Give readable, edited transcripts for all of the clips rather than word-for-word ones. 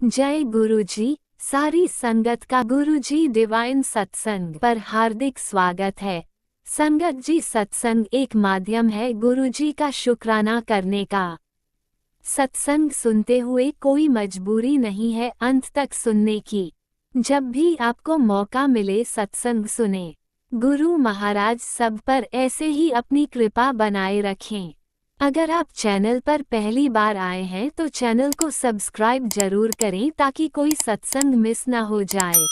जय गुरुजी। सारी संगत का गुरुजी डिवाइन सत्संग पर हार्दिक स्वागत है। संगत जी, सत्संग एक माध्यम है गुरुजी का शुक्राना करने का। सत्संग सुनते हुए कोई मजबूरी नहीं है अंत तक सुनने की। जब भी आपको मौका मिले सत्संग सुने। गुरु महाराज सब पर ऐसे ही अपनी कृपा बनाए रखें। अगर आप चैनल पर पहली बार आए हैं तो चैनल को सब्सक्राइब जरूर करें ताकि कोई सत्संग मिस ना हो जाए।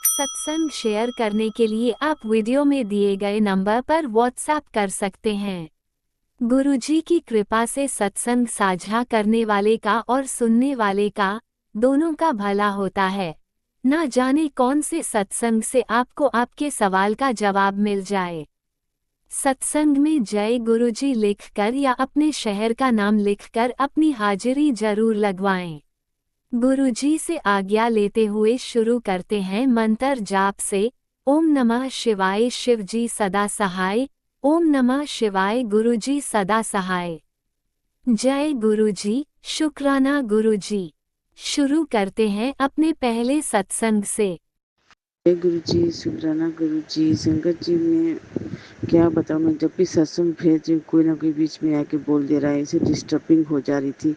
सत्संग शेयर करने के लिए आप वीडियो में दिए गए नंबर पर व्हाट्सएप कर सकते हैं। गुरुजी की कृपा से सत्संग साझा करने वाले का और सुनने वाले का दोनों का भला होता है। ना जाने कौन से सत्संग से आपको आपके सवाल का जवाब मिल जाए। सत्संग में जय गुरुजी लिखकर या अपने शहर का नाम लिखकर अपनी हाजिरी जरूर लगवाएं। गुरुजी से आज्ञा लेते हुए शुरू करते हैं मंत्र जाप से। ओम नमः शिवाय, शिवजी सदा सहाय। ओम नमः शिवाय, गुरुजी सदा सहाय। जय गुरुजी, शुक्राना गुरुजी। शुरू करते हैं अपने पहले सत्संग से। जय गुरुजी, शुक्राना गुरुजी। संगत जी, मैं क्या बताऊँ, मैं जब भी सत्संग भेज रही हूँ कोई ना कोई बीच में आके बोल दे रहा है, इसे डिस्टर्बिंग हो जा रही थी।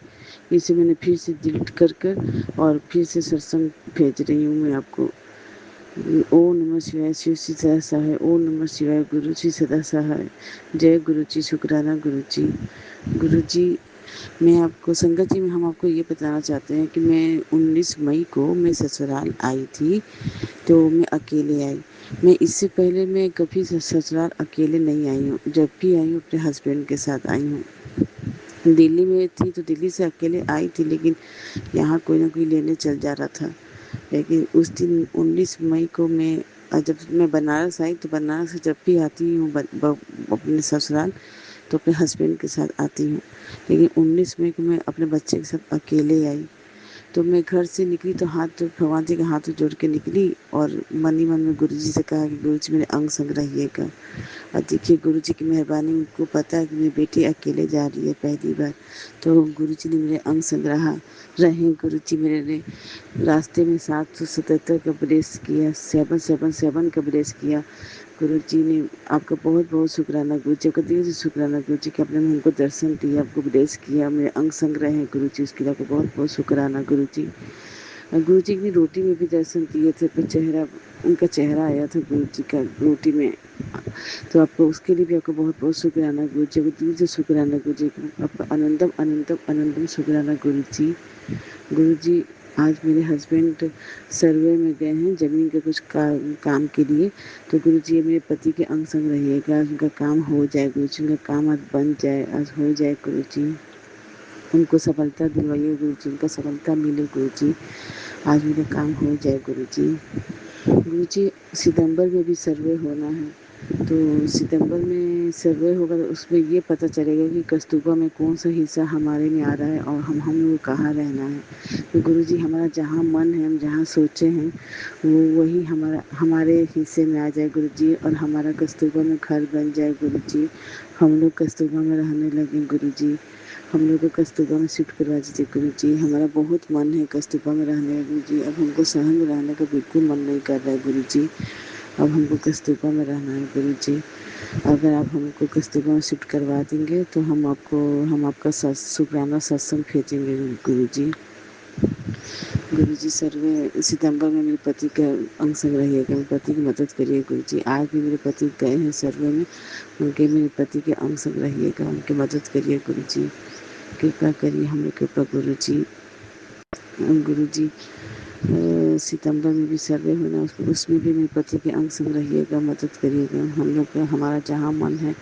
इसे मैंने फिर से डिलीट कर और फिर से सत्संग भेज रही हूँ मैं आपको। ओम नमः शिवाय, शिव जी सदा सहाय। ओम नमः शिवाय, गुरु जी सदा सहाय। जय गुरु जी, शुक्राना गुरु जी। गुरु जी, मैं आपको संगत जी में हम आपको ये बताना चाहते हैं कि मैं 19 मई को मैं ससुराल आई थी, तो मैं अकेले आई। मैं इससे पहले मैं कभी ससुराल अकेले नहीं आई हूँ। जब भी आई हूँ अपने हस्बैंड के साथ आई हूँ। दिल्ली में थी तो दिल्ली से अकेले आई थी, लेकिन यहाँ कोई ना कोई लेने चल जा रहा था। लेकिन उस दिन 19 मई को जब मैं बनारस आई, तो बनारस से जब भी आती हूँ अपने ससुराल, तो अपने हस्बैंड के साथ आती हूँ। लेकिन 19 मई को मैं अपने बच्चे के साथ अकेले आई। तो मैं घर से निकली तो भगवान जी के हाथ जोड़ के निकली और मन ही मन में गुरु जी से कहा कि गुरु जी मेरे अंग संग रहिएगा। और देखिए गुरु जी की मेहरबानी, उनको पता है कि मेरी बेटी अकेले जा रही है पहली बार, तो गुरु जी ने मेरे अंग संग रहे। गुरु जी मेरे ने रास्ते में 777 का ब्रेस किया, 777 का ब्रेस किया। गुरु जी ने आपका बहुत बहुत शुक्राना गुरु जी, आपका दिल से शुक्राना गुरु जी कि आपने हमको दर्शन दिया, आपको उपदेश किया, मेरे अंग संग रहे गुरु जी, उसके लिए आपको बहुत बहुत शुक्राना गुरु जी। गुरु जी की रोटी में भी दर्शन दिए थे, उनका चेहरा आया था गुरु जी का रोटी में, तो आपको उसके लिए भी आपको बहुत बहुत शुक्राना गुरु जी, आपको दिल से शुक्राना गुरु जी, आपका अनंतम अनंतम अनंतम शुक्राना गुरु जी। गुरु जी, आज मेरे हस्बैंड सर्वे में गए हैं ज़मीन के कुछ काम के लिए, तो गुरु जी मेरे पति के अंग संग रहिएगा, आज उनका काम हो जाए गुरु जी, उनका काम आज बन जाए, आज हो जाए गुरु जी। उनको सफलता दिलवाइए गुरु जी, उनको सफलता मिले गुरु जी, आज मेरा काम हो जाए गुरु जी। गुरु जी, सितंबर में भी सर्वे होना है, तो सितंबर में सर्वे होगा तो उसमें ये पता चलेगा कि कस्तूरबा में कौन सा हिस्सा हमारे में आ रहा है और हम लोग कहाँ रहना है। तो गुरु जी, हमारा जहाँ मन है, हम जहाँ सोचे हैं वो वही हमारे हिस्से में आ जाए गुरु जी, और हमारा कस्तूरबा में घर बन जाए गुरु जी। हम लोग कस्तूरबा में रहने लगे गुरु जी, हम लोग को कस्तूरबा में शिफ्ट करवा दीजिए गुरु जी। हमारा बहुत मन है कस्तूरबा में रहने का गुरु जी, अब हमको शहर में रहने का बिल्कुल मन नहीं कर रहा है गुरु जी, अब हमको कस्तूरबा में रहना है गुरु जी। अगर आप हमको कस्तूरबा में शिफ्ट करवा देंगे तो हम आपका शुक्राना सत्संग भेजेंगे गुरु जी। गुरु जी, सर्वे सितंबर में मेरे पति का अंग संग रहिएगा, मेरे पति की मदद करिए गुरु जी। आज भी मेरे पति गए हैं सर्वे में, मेरे पति के अंग संग रहिएगा, उनकी मदद करिए गुरु जी, कृपा करिए हम लोग के ऊपर गुरु जी। गुरु जी, सितंबर में भी सर्वे होना, उसमें भी मेरे पति के अंग संग रहिएगा, मदद करिएगा। हम लोग का हमारा जहाँ मन है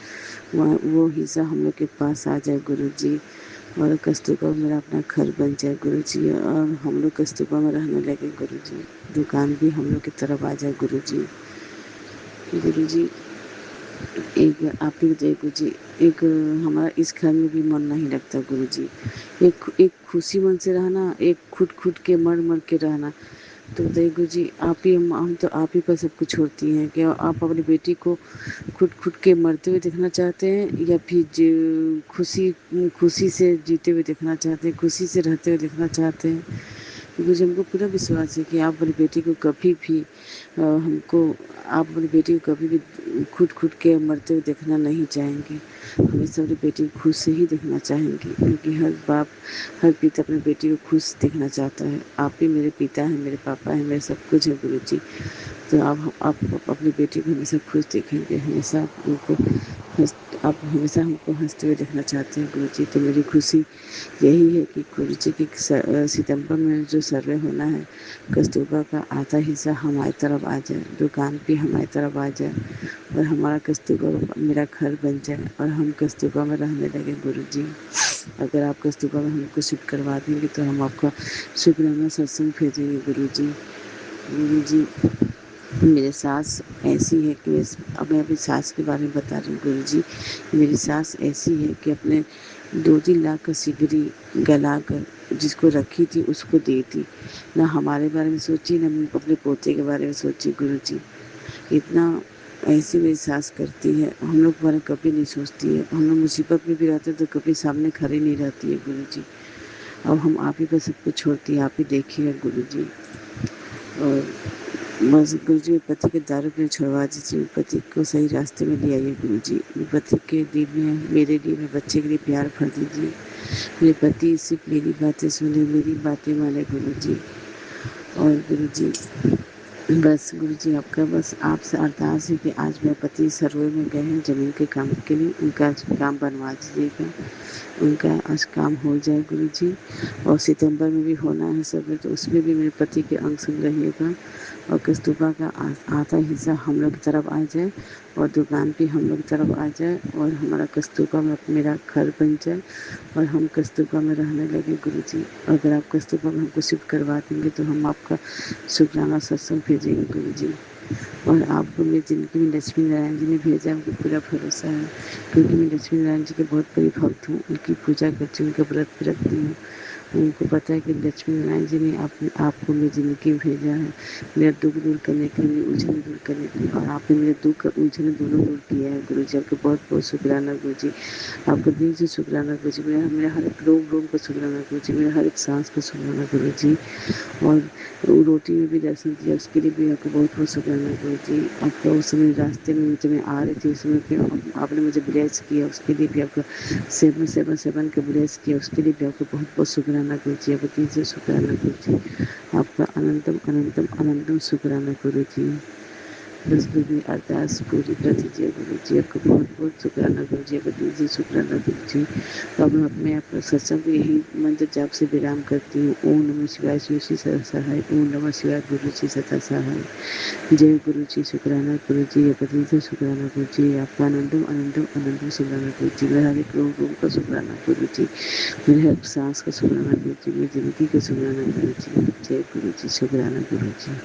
वहाँ वो हिस्सा हम लोग के पास आ जाए गुरु जी, और कस्तूरबा में मेरा अपना घर बन जाए गुरु जी, और हम लोग कस्तूरबा में रहने लगे गुरु जी, दुकान भी हम लोग की तरफ आ जाए गुरु जी। गुरु जी, एक आप ही बताइए गुरु जी, एक हमारा इस घर में भी मन नहीं लगता गुरु जी, एक खुशी मन से रहना, एक खुद के मर मर के रहना। तो बताइए गुरु जी, हम तो आप ही पर सब कुछ छोड़ती हैं, क्या आप अपनी बेटी को खुद के मरते हुए देखना चाहते हैं, या फिर खुशी खुशी से जीते हुए देखना चाहते हैं, खुशी से रहते हुए देखना चाहते हैं? गुरुजी हमको पूरा विश्वास है कि आप अपनी बेटी को कभी भी आप अपनी बेटी को कभी भी घुट-घुट के मरते हुए देखना नहीं चाहेंगे। हमेशा अपनी बेटी को खुश ही देखना चाहेंगे, क्योंकि हर बाप, हर पिता अपनी बेटी को खुश देखना चाहता है। आप ही मेरे पिता हैं, मेरे पापा हैं, मेरे सब कुछ हैं गुरुजी। तो आप अपनी बेटी को हमेशा खुश देखेंगे, हमेशा आप हमेशा हमको हँसते हुए देखना चाहते हैं गुरुजी। तो मेरी खुशी यही है कि गुरुजी की सितंबर में जो सर्वे होना है, कस्तूरबा का आधा हिस्सा हमारी तरफ आ जाए, दुकान भी हमारी तरफ आ जाए और हमारा कस्तूरबा मेरा घर बन जाए और हम कस्तूरबा में रहने लगे गुरुजी। अगर आप कस्तूरबा में हमको शिफ्ट करवा देंगे तो हम आपका शुक्राना सत्संग भेजेंगे गुरुजी। गुरुजी मेरी सास ऐसी है कि अब मैं अपनी सास के बारे में बता रही हूँ गुरुजी। मेरी सास ऐसी है कि अपने 2-3 लाख का सिगरी गला कर जिसको रखी थी उसको दे दी। ना हमारे बारे में सोची, ना अपने पोते के बारे में सोची गुरुजी। इतना ऐसी मेरी सास करती है, हम लोग के बारे में कभी नहीं सोचती है। हम लोग मुसीबत में भी रहते हैं तो कभी सामने खड़ी नहीं रहती है गुरुजी। अब हम आप ही पर सब कुछ छोड़ती हैं, आप ही देखिए गुरुजी। और बस गुरुजी, मेरे पति के दारू पीना छुड़वा दीजिए, मेरे पति को सही रास्ते में ले आइए गुरुजी। मेरे पति के दिल में, मेरे लिए, मेरे बच्चे के लिए प्यार भर दीजिए। मेरे पति सिर्फ मेरी बातें सुने, मेरी बातें माने गुरुजी। और गुरुजी बस गुरुजी आपका बस आपसे अरदास है कि आज मेरे पति सर्वे में गए हैं ज़मीन के काम के लिए, उनका आज काम बनवा दीजिएगा, उनका आज काम हो जाए गुरुजी। और सितंबर में भी होना है सर्वे, तो उसमें भी मेरे पति के अंग संग रहिएगा और कस्तूरबा का आधा हिस्सा हम लोग की तरफ आ जाए और दुकान भी हम लोग की तरफ आ जाए और हमारा कस्तूरबा में मेरा घर बन जाए और हम कस्तूरबा में रहने लगे गुरुजी। अगर आप कस्तूरबा में हमको शिफ्ट करवा देंगे तो हम आपका शुक्राना सत्संग भेजेंगे गुरुजी। और आपको मेरी ज़िंदगी में लक्ष्मी नारायण जी ने भेजा, हमको पूरा भरोसा है, क्योंकि मैं लक्ष्मी नारायण जी के बहुत बड़ी भक्त हूँ, उनकी पूजा करती हूँ, उनका व्रत भी रखती हूँ। उनको पता है कि लक्ष्मी नारायण जी ने आपको मेरी ज़िंदगी में भेजा है, मेरा दुख दूर करने के लिए, उलझन दूर करने के लिए, और आपने मेरे दुख और उलझन दोनों दूर किया है गुरुजी। आपका बहुत बहुत शुक्राना गुरुजी, आपका दिल से शुक्राना गुरुजी। मेरा हर एक रोम का शुक्राना गुरुजी, मेरा हर एक सांस का शुक्राना गुरुजी। और रोटी में भी दर्शन दिया, उसके लिए भी आपको बहुत बहुत शुक्राना गुरुजी। आपका उस समय रास्ते में जब मैं आ रही थी, उस समय फिर आपने मुझे ब्लेस किया, उसके लिए भी आपका सेवन का ब्लेस किया, उसके लिए भी आपको बहुत बहुत शुक्राना गुरुजी। आपका दिल से शुक्राना गुरुजी, आपका अनंतम अनंतम अनंतम शुक्राना गुरुजी। बस मेरी अरदास पूरी कर दीजिए गुरुजी। आपका बहुत बहुत शुक्राना गुरुजी, आपका दिल से शुक्राना गुरुजी। तो अब मैं अपना सत्संग यही मंत्र जाप से विराम करती हूँ। ओम नमः शिवाय, शिव श्री सदा सहाय। ओम नमः शिवाय, गुरु जी सदा सहाय। जय गुरु जी, शुक्राना गुरु जी, आपका दिल से शुक्राना गुरु जी। आपका अनंतम अनंतम अनंतम शुक्राना गुरु जी। मेरा हर एक रोम का शुक्राना गुरु जी, मेरे हर एक सांस का शुक्राना गुरु जी, मेरी जिंदगी का शुक्राना गुरु जी। जय गुरु जी, शुक्राना गुरु जी।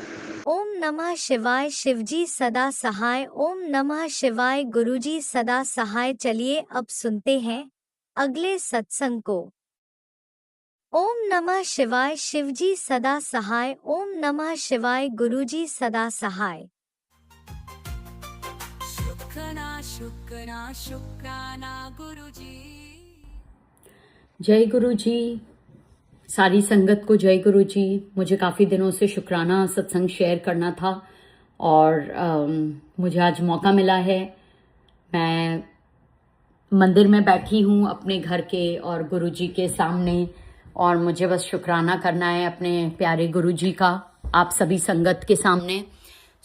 ओम नमः शिवाय, शिवजी सदा सहाय। ओम नमः शिवाय, गुरुजी सदा सहाय। चलिए अब सुनते हैं अगले सत्संग को। ओम नमः शिवाय, शिवजी सदा सहाय। ओम नमः शिवाय, गुरुजी सदा सहाय। शुक्राना शुक्राना शुक्राना गुरुजी। जय गुरु जी, सारी संगत को जय गुरु जी। मुझे काफ़ी दिनों से शुक्राना सत्संग शेयर करना था और मुझे आज मौका मिला है। मैं मंदिर में बैठी हूँ अपने घर के और गुरु जी के सामने, और मुझे बस शुक्राना करना है अपने प्यारे गुरु जी का आप सभी संगत के सामने।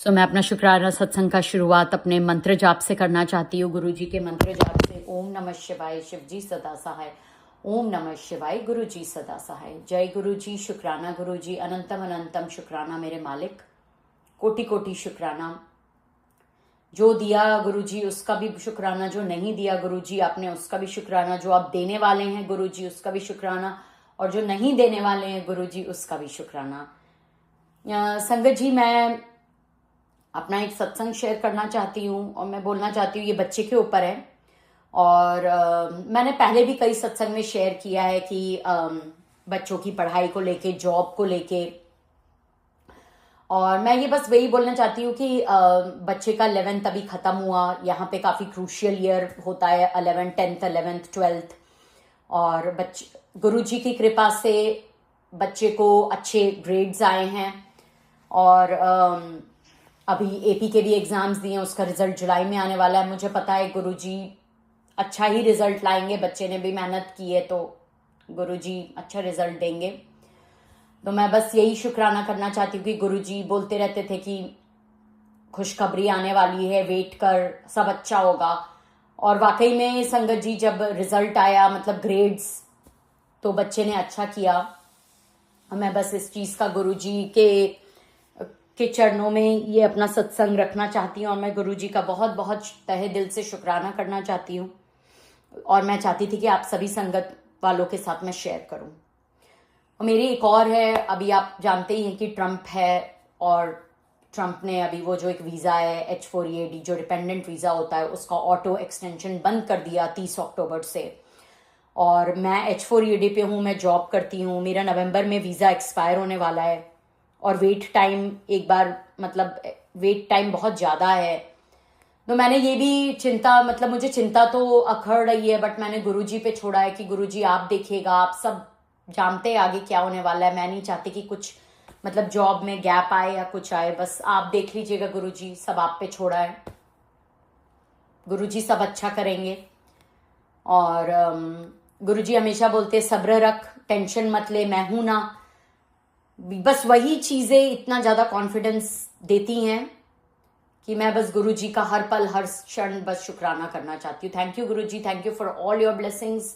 सो मैं अपना शुक्राना सत्संग का शुरुआत अपने मंत्र जाप से करना चाहती हूँ, गुरु जी के मंत्र जाप से। ओम नमः शिवाय, शिव जी सदा सहाय। ओम नमः शिवाय, गुरु जी सदा सहाय। जय गुरु जी, शुक्राना गुरु जी, अनंतम अनंतम शुक्राना मेरे मालिक, कोटि कोटि शुक्राना। जो दिया गुरु जी उसका भी शुक्राना, जो नहीं दिया गुरु जी आपने उसका भी शुक्राना, जो आप देने वाले हैं गुरु जी उसका भी शुक्राना, और जो नहीं देने वाले हैं गुरु जी उसका भी शुक्राना। संगत जी, मैं अपना एक सत्संग शेयर करना चाहती हूँ और मैं बोलना चाहती हूँ, ये बच्चे के ऊपर है। और मैंने पहले भी कई सत्संग में शेयर किया है कि बच्चों की पढ़ाई को लेके, जॉब को लेके, और मैं ये बस वही बोलना चाहती हूँ कि बच्चे का 11th अभी ख़त्म हुआ। यहाँ पे काफ़ी क्रूशियल ईयर होता है, 11th 10th 11th 12th। और गुरु जी की कृपा से बच्चे को अच्छे ग्रेड्स आए हैं और अभी एपी के भी एग्ज़ाम्स दिए हैं, उसका रिज़ल्ट जुलाई में आने वाला है। मुझे पता है गुरुजी अच्छा ही रिज़ल्ट लाएंगे, बच्चे ने भी मेहनत की है तो गुरुजी अच्छा रिज़ल्ट देंगे। तो मैं बस यही शुक्राना करना चाहती हूँ कि गुरुजी बोलते रहते थे कि खुशखबरी आने वाली है, वेट कर, सब अच्छा होगा। और वाकई में संगत जी जब रिज़ल्ट आया, मतलब ग्रेड्स, तो बच्चे ने अच्छा किया। मैं बस इस चीज़ का गुरुजी के चरणों में ये अपना सत्संग रखना चाहती हूँ और मैं गुरुजी का बहुत बहुत तहे दिल से शुक्राना करना चाहती हूँ। और मैं चाहती थी कि आप सभी संगत वालों के साथ मैं शेयर करूँ। और मेरी एक और है, अभी आप जानते ही हैं कि ट्रम्प है और ट्रम्प ने अभी वो जो एक वीज़ा है H4EAD जो डिपेंडेंट वीज़ा होता है उसका ऑटो एक्सटेंशन बंद कर दिया 30 अक्टूबर से। और मैं H4EAD पे हूँ, मैं जॉब करती हूँ, मेरा नवंबर में वीज़ा एक्सपायर होने वाला है और वेट टाइम एक बार मतलब वेट टाइम बहुत ज़्यादा है। तो मैंने ये भी चिंता, मतलब मुझे चिंता तो अखड़ रही है, बट मैंने गुरुजी पे छोड़ा है कि गुरुजी आप देखिएगा, आप सब जानते हैं आगे क्या होने वाला है। मैं नहीं चाहती कि कुछ मतलब जॉब में गैप आए या कुछ आए, बस आप देख लीजिएगा गुरुजी, सब आप पे छोड़ा है। गुरुजी सब अच्छा करेंगे। और गुरुजी हमेशा बोलते सब्र रख, टेंशन मत ले, मैं हूं ना। बस वही चीज़ें इतना ज़्यादा कॉन्फिडेंस देती हैं कि मैं बस गुरुजी का हर पल हर क्षण बस शुक्राना करना चाहती हूँ। Thank you Guruji, thank you for all your blessings.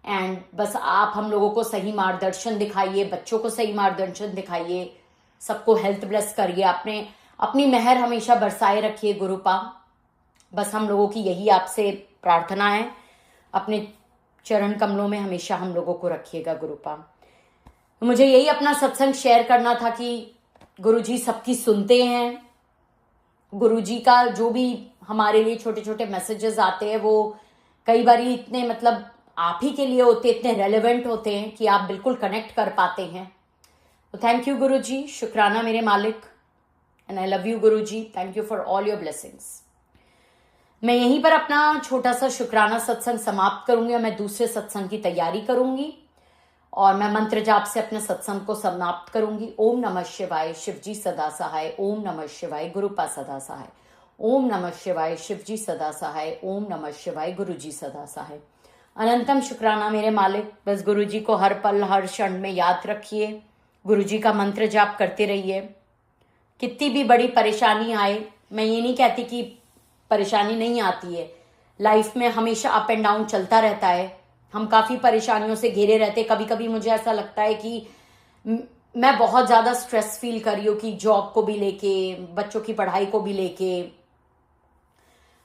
And बस आप हम लोगों को सही मार्गदर्शन दिखाइए, बच्चों को सही मार्गदर्शन दिखाइए, सबको हेल्थ ब्लेस करिए, अपनी मेहर हमेशा बरसाए रखिए गुरुपा। बस हम लोगों की यही आपसे प्रार्थना है, अपने चरण कमलों में हमेशा हम लोगों को रखिएगा गुरुपा। मुझे यही अपना सत्संग शेयर करना था कि गुरुजी सबकी सुनते हैं। गुरुजी का जो भी हमारे लिए छोटे छोटे मैसेजेस आते हैं वो कई बार इतने मतलब आप ही के लिए होते, इतने रेलेवेंट होते हैं कि आप बिल्कुल कनेक्ट कर पाते हैं। तो थैंक यू गुरुजी, शुक्राना मेरे मालिक, and I love you Guruji, thank you for all your blessings. मैं यहीं पर अपना छोटा सा शुक्राना सत्संग समाप्त करूंगी और मैं दूसरे सत्संग की तैयारी करूंगी और मैं मंत्र जाप से अपने सत्संग को समाप्त करूंगी। ओम नमः शिवाय, शिवजी सदा सहाय। ओम नमः शिवाय, गुरुपा सदा सहाय। ओम नमः शिवाय, शिवजी सदा सहाय। ओम नमः शिवाय, गुरुजी सदा सहाय। अनंतम शुक्राना मेरे मालिक, बस गुरुजी को हर पल हर क्षण में याद रखिए, गुरुजी का मंत्र जाप करते रहिए। कितनी भी बड़ी परेशानी आए, मैं ये नहीं कहती कि परेशानी नहीं आती है, लाइफ में हमेशा अप एंड डाउन चलता रहता है, हम काफ़ी परेशानियों से घिरे रहते। कभी कभी मुझे ऐसा लगता है कि मैं बहुत ज़्यादा स्ट्रेस फील कर रही हूँ कि जॉब को भी लेके, बच्चों की पढ़ाई को भी लेके,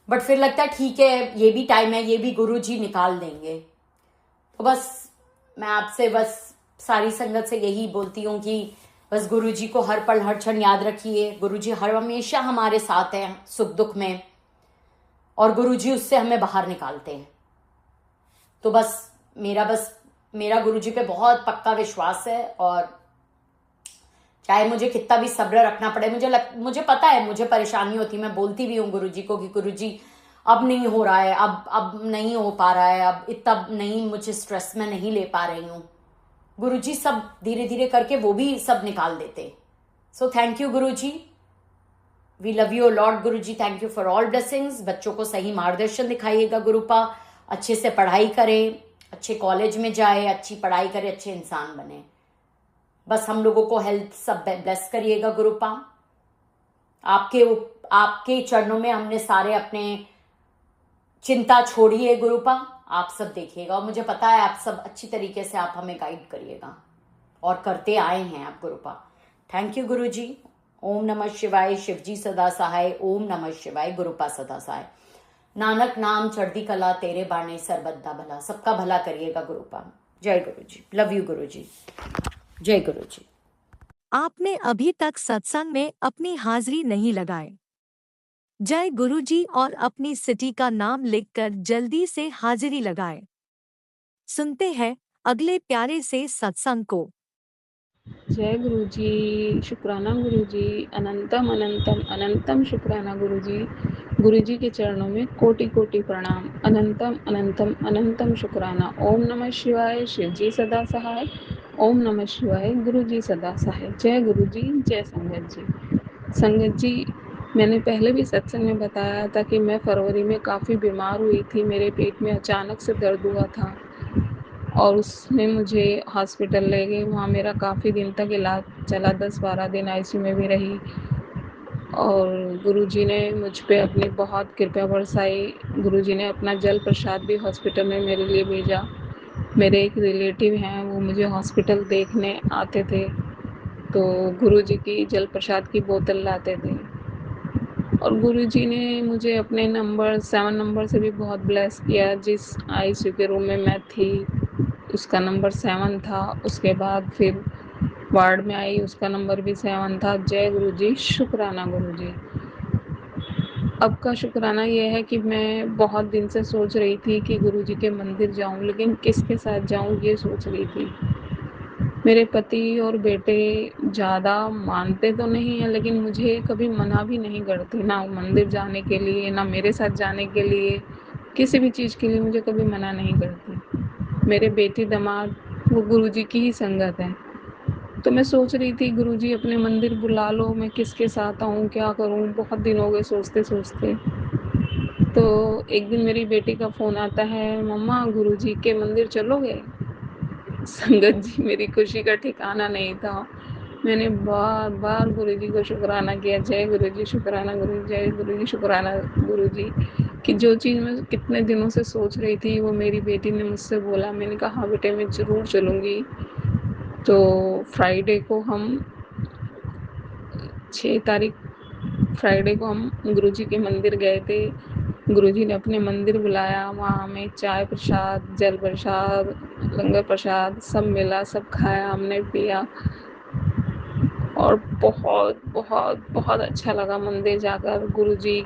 बट फिर लगता है ठीक है, ये भी टाइम है, ये भी गुरुजी निकाल देंगे। तो बस मैं आपसे बस सारी संगत से यही बोलती हूँ कि बस गुरुजी को हर पल हर क्षण याद रखिए। गुरुजी हर हमेशा हमारे साथ हैं सुख दुख में और गुरुजी उससे हमें बाहर निकालते हैं। तो बस मेरा गुरुजी पे बहुत पक्का विश्वास है और चाहे मुझे कितना भी सब्र रखना पड़े, मुझे पता है मुझे परेशानी होती, मैं बोलती भी हूँ गुरुजी को कि गुरुजी अब नहीं हो रहा है, अब नहीं हो पा रहा है, अब इतना नहीं, मुझे स्ट्रेस में नहीं ले पा रही हूँ। गुरुजी सब धीरे धीरे करके वो भी सब निकाल देते। So thank you Guruji, we love you lord Guruji, thank you for all blessings. बच्चों को सही मार्गदर्शन दिखाइएगा गुरुपा, अच्छे से पढ़ाई करें, अच्छे कॉलेज में जाए, अच्छी पढ़ाई करे, अच्छे इंसान बने। बस हम लोगों को हेल्थ सब ब्लेस करिएगा गुरुपा। आपके चरणों में हमने सारे अपने चिंता छोड़ी है गुरुपा, आप सब देखिएगा और मुझे पता है आप सब अच्छी तरीके से आप हमें गाइड करिएगा और करते आए हैं आप गुरुपा। थैंक यू गुरुजी। ओम नमः शिवाय, शिवजी सदा सहाय। ओम नमः शिवाय, गुरुपा सदा सहाय। नानक नाम चढ़दी कला, तेरे बाणे सरबद्दा भला। सबका भला करिएगा गुरुपा। जय गुरुजी, लव यू गुरुजी, जय गुरुजी। आपने अभी तक सत्संग में अपनी हाजिरी नहीं लगाए, जय गुरुजी और अपनी सिटी का नाम लिखकर जल्दी से हाजिरी लगाएं। सुनते हैं अगले प्यारे से सत्संग को। जय गुरुजी, शुक्राना गुरुजी, अनंतम अनंतम अनंतम शुक्राना गुरुजी। गुरुजी के चरणों में कोटि कोटि प्रणाम, अनंतम अनंतम अनंतम शुक्राना। ओम नमः शिवाय, शिवजी सदा सहाय। ओम नमः शिवाय। गुरु जी सदा सहाय। जय गुरु जी, जय संगत जी। संगत जी, मैंने पहले भी सत्संग में बताया था कि मैं फरवरी में काफ़ी बीमार हुई थी। मेरे पेट में अचानक से दर्द हुआ था और उसमें मुझे हॉस्पिटल ले गए। वहाँ मेरा काफ़ी दिन तक इलाज चला, 10-12 दिन आईसीयू में भी रही और गुरुजी ने मुझ पे अपनी बहुत कृपा बरसाई। गुरुजी ने अपना जल प्रसाद भी हॉस्पिटल में मेरे लिए भेजा। मेरे एक रिलेटिव हैं, वो मुझे हॉस्पिटल देखने आते थे, तो गुरुजी की जल प्रसाद की बोतल लाते थे और गुरुजी ने मुझे अपने नंबर 7 नंबर से भी बहुत ब्लेस किया। जिस आईसीयू के रूम में मैं थी उसका नंबर 7 था। उसके बाद फिर वार्ड में आई, उसका नंबर भी 7 था। जय गुरुजी, शुक्राना गुरुजी। अब का शुक्राना ये है कि मैं बहुत दिन से सोच रही थी कि गुरुजी के मंदिर जाऊं, लेकिन किसके साथ जाऊं ये सोच रही थी। मेरे पति और बेटे ज़्यादा मानते तो नहीं हैं, लेकिन मुझे कभी मना भी नहीं करते, ना मंदिर जाने के लिए, ना मेरे साथ जाने के लिए, किसी भी चीज़ के लिए मुझे कभी मना नहीं करते। मेरे बेटी दामाद वो गुरुजी की ही संगत है। तो मैं सोच रही थी गुरुजी अपने मंदिर बुला लो, मैं किसके साथ आऊँ, क्या करूँ, बहुत दिन हो गए सोचते सोचते। तो एक दिन मेरी बेटी का फ़ोन आता है, मम्मा गुरुजी के मंदिर चलोगे? संगत जी, मेरी खुशी का ठिकाना नहीं था। मैंने बार बार गुरुजी को शुक्राना किया, जय गुरुजी, शुक्राना गुरुजी, जय गुरुजी, शुक्राना गुरुजी, कि जो चीज़ मैं कितने दिनों से सोच रही थी वो मेरी बेटी ने मुझसे बोला। मैंने कहा हाँ बेटे, मैं ज़रूर चलूँगी। तो फ्राइडे को हम 6 तारीख फ्राइडे को हम गुरुजी के मंदिर गए थे। गुरुजी ने अपने मंदिर बुलाया, वहाँ हमें चाय प्रसाद, जल प्रसाद, लंगर प्रसाद सब मिला, सब खाया, हमने पिया और बहुत बहुत बहुत अच्छा लगा मंदिर जाकर। गुरुजी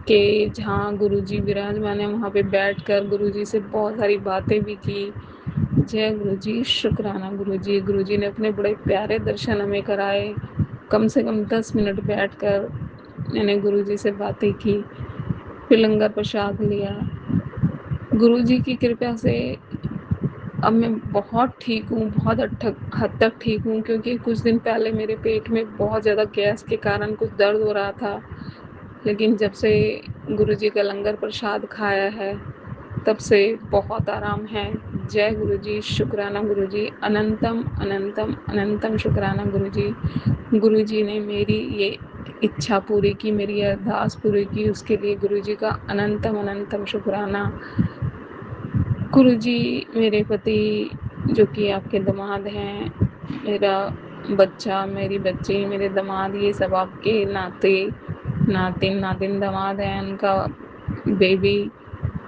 के जहाँ गुरुजी विराजमान है वहाँ पे बैठकर गुरुजी से बहुत सारी बातें भी की। जय गुरुजी, शुक्राना गुरुजी। गुरुजी ने अपने बड़े प्यारे दर्शन हमें कराए। कम से कम 10 मिनट बैठकर मैंने गुरुजी से बातें की, फिर लंगर प्रसाद लिया। गुरुजी की कृपा से अब मैं बहुत ठीक हूँ, बहुत हद तक ठीक हूँ, क्योंकि कुछ दिन पहले मेरे पेट में बहुत ज़्यादा गैस के कारण कुछ दर्द हो रहा था, लेकिन जब से गुरुजी का लंगर प्रसाद खाया है तब से बहुत आराम है। जय गुरुजी, शुक्राना गुरुजी, अनंतम अनंतम अनंतम शुक्राना गुरुजी। गुरुजी ने मेरी ये इच्छा पूरी की, मेरी अरदास पूरी की, उसके लिए गुरुजी का अनंतम अनंतम शुक्राना। गुरुजी, मेरे पति जो कि आपके दामाद हैं, मेरा बच्चा, मेरी बच्ची, मेरे दामाद, ये सब आपके नातिन दामाद हैं, उनका बेबी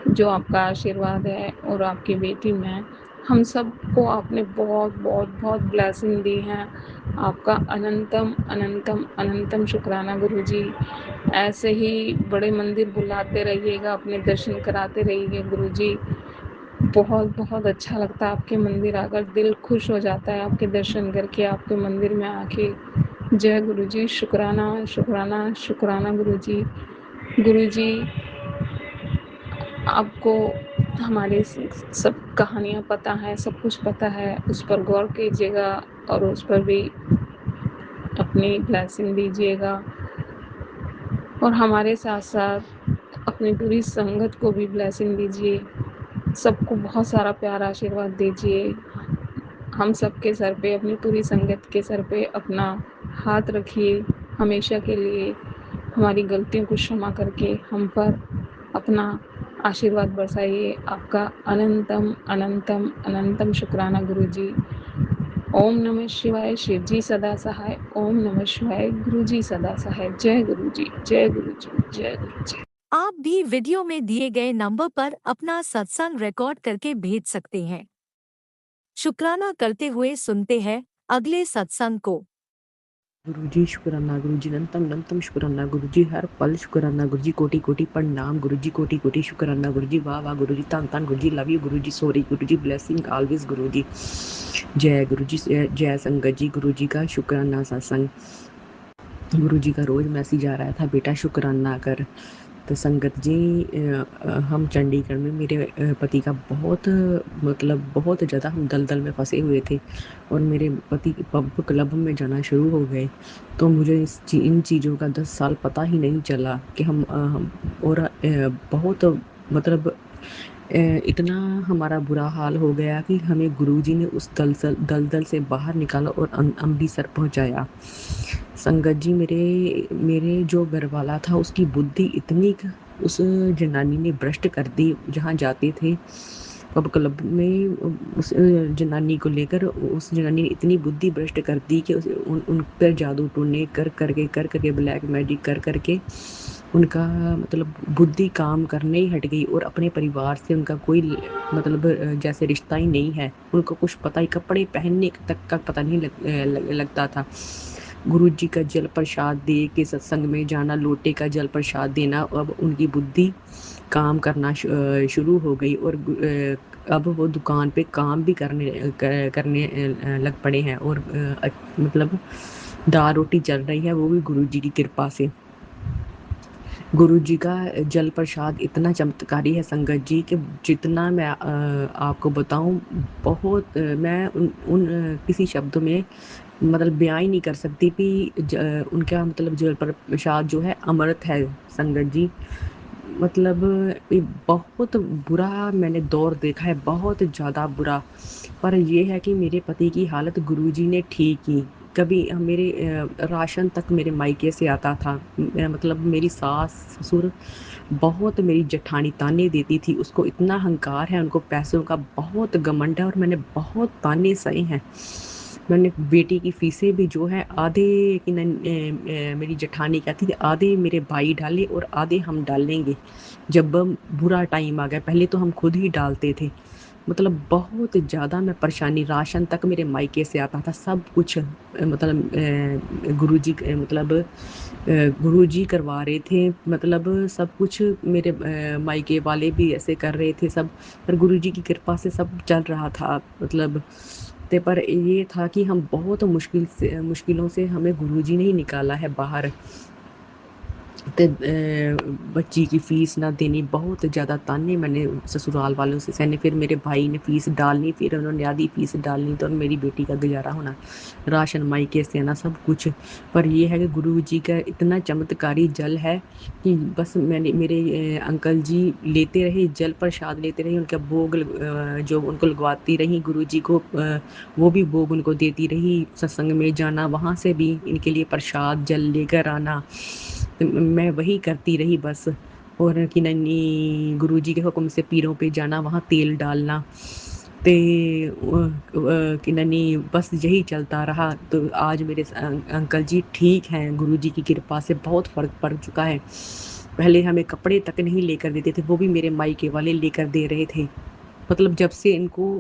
जो आपका आशीर्वाद है, और आपकी बेटी मैं, हम सबको आपने बहुत बहुत बहुत ब्लेसिंग दी हैं। आपका अनंतम अनंतम अनंतम शुक्राना गुरुजी। ऐसे ही बड़े मंदिर बुलाते रहिएगा, अपने दर्शन कराते रहिए गुरुजी। बहुत बहुत अच्छा लगता है आपके मंदिर आकर, दिल खुश हो जाता है आपके दर्शन करके, आपके मंदिर में आके। जय गुरुजी, शुक्राना शुक्राना शुक्राना गुरुजी। गुरुजी, आपको हमारी सब कहानियाँ पता है, सब कुछ पता है, उस पर गौर कीजिएगा और उस पर भी अपनी ब्लेसिंग दीजिएगा, और हमारे साथ साथ अपनी पूरी संगत को भी ब्लेसिंग दीजिए। सबको बहुत सारा प्यार आशीर्वाद दीजिए। हम सबके सर पे, अपनी पूरी संगत के सर पे अपना हाथ रखिए हमेशा के लिए। हमारी गलतियों को क्षमा करके हम पर अपना आशीर्वाद बरसाइए। आपका अनंतम अनंतम अनंतम शुक्राना गुरुजी। ओम नमः शिवाय, शिव जी सदा सहाय। ओम नमः शिवाय, गुरु जी सदा सहाय। जय गुरु जी, जय गुरु जी, जय गुरु जी। आप भी वीडियो में दिए गए नंबर पर अपना सत्संग रिकॉर्ड करके भेज सकते हैं। शुक्राना करते हुए सुनते हैं अगले सत्संग को। गुरुजी शुक्राना गुरुजी, अनंतम अनंतम शुक्राना गुरुजी, हर पल शुक्राना गुरुजी, कोटि कोटि प्रणाम गुरुजी, कोटि कोटि शुक्राना गुरुजी, वाह वाह गुरुजी, धन धन Guruji, love you Guruji, sorry Guruji, blessing always Guruji. जय गुरुजी, जय संगत जी। गुरुजी का शुक्राना सत्संग। गुरुजी का रोज मैसेज आ रहा था, बेटा शुक्राना कर, तो संगत जी हम चंडीगढ़ में मेरे पति का बहुत मतलब बहुत ज़्यादा हम दलदल में फंसे हुए थे और मेरे पति पब क्लब में जाना शुरू हो गए। तो मुझे इन चीज़ों का 10 साल पता ही नहीं चला कि हम और बहुत मतलब इतना हमारा बुरा हाल हो गया कि हमें गुरुजी ने उस दलदल से बाहर निकाला और अमृतसर पहुंचाया। संगत जी मेरे मेरे जो घरवाला था उसकी बुद्धि इतनी उस जनानी ने भ्रष्ट कर दी। जहाँ जाते थे पब क्लब में उस जनानी को लेकर उस जनानी ने इतनी बुद्धि भ्रष्ट कर दी कि उन पर जादू टोने कर करके ब्लैक मैजिक कर करके उनका मतलब बुद्धि काम करने ही हट गई और अपने परिवार से उनका कोई मतलब जैसे रिश्ता ही नहीं है। उनको कुछ पता ही कपड़े पहनने तक का पता नहीं लगता था। गुरु जी का जल प्रसाद दे के सत्संग में जाना, लोटे का जल प्रसाद देना, अब उनकी बुद्धि काम करना शुरू हो गई और अब वो दुकान पे काम भी करने लग पड़े हैं और मतलब दाल रोटी चल रही है वो भी गुरु जी की कृपा से। गुरु जी का जल प्रसाद इतना चमत्कारी है संगत जी कि जितना मैं आपको बताऊं बहुत मैं उन किसी शब्द में मतलब बयां ही नहीं कर सकती कि उनका मतलब जल प्रसाद जो है अमृत है संगत जी। मतलब ये बहुत बुरा मैंने दौर देखा है, बहुत ज़्यादा बुरा। पर ये है कि मेरे पति की हालत गुरुजी ने ठीक की। कभी मेरे राशन तक मेरे मायके से आता था। मतलब मेरी सास ससुर बहुत मेरी जेठानी ताने देती थी। उसको इतना अहंकार है, उनको पैसों का बहुत घमंड है और मैंने बहुत ताने सहे हैं। मैंने बेटी की फीसें भी जो है आधे कि मेरी जेठानी कहती थी आधे मेरे भाई डाले और आधे हम डालेंगे जब बुरा टाइम आ गया। पहले तो हम खुद ही डालते थे। मतलब बहुत ज़्यादा मैं परेशानी, राशन तक मेरे मायके से आता था, सब कुछ मतलब गुरुजी मतलब गुरुजी करवा रहे थे। मतलब सब कुछ मेरे मायके वाले भी ऐसे कर रहे थे सब। पर गुरुजी की कृपा से सब चल रहा था मतलब। ते पर ये था कि हम बहुत मुश्किलों से हमें गुरुजी ने ही निकाला है बाहर। ते बच्ची की फ़ीस ना देनी, बहुत ज़्यादा ताने मैंने ससुराल वालों से सहने। फिर मेरे भाई ने फ़ीस डालनी, फिर उन्होंने आधी फ़ीस डालनी तो मेरी बेटी का गुजारा होना, राशन मायके से आना, सब कुछ। पर ये है कि गुरु जी का इतना चमत्कारी जल है कि बस मैंने मेरे अंकल जी लेते रहे, जल प्रसाद लेते रहे, उनका भोग जो उनको लगवाती रही गुरु जी को, वो भी भोग उनको देती रही। सत्संग में जाना, वहाँ से भी इनके लिए प्रसाद जल लेकर आना, मैं वही करती रही बस। और कि नन्ही गुरुजी के हुक्म से पीरों पे जाना, वहाँ तेल डालना, ते कि नन्ही बस यही चलता रहा। तो आज मेरे अंकल जी ठीक हैं, गुरुजी की कृपा से बहुत फ़र्क पड़ चुका है। पहले हमें कपड़े तक नहीं लेकर देते थे, वो भी मेरे मायके वाले लेकर दे रहे थे। मतलब जब से इनको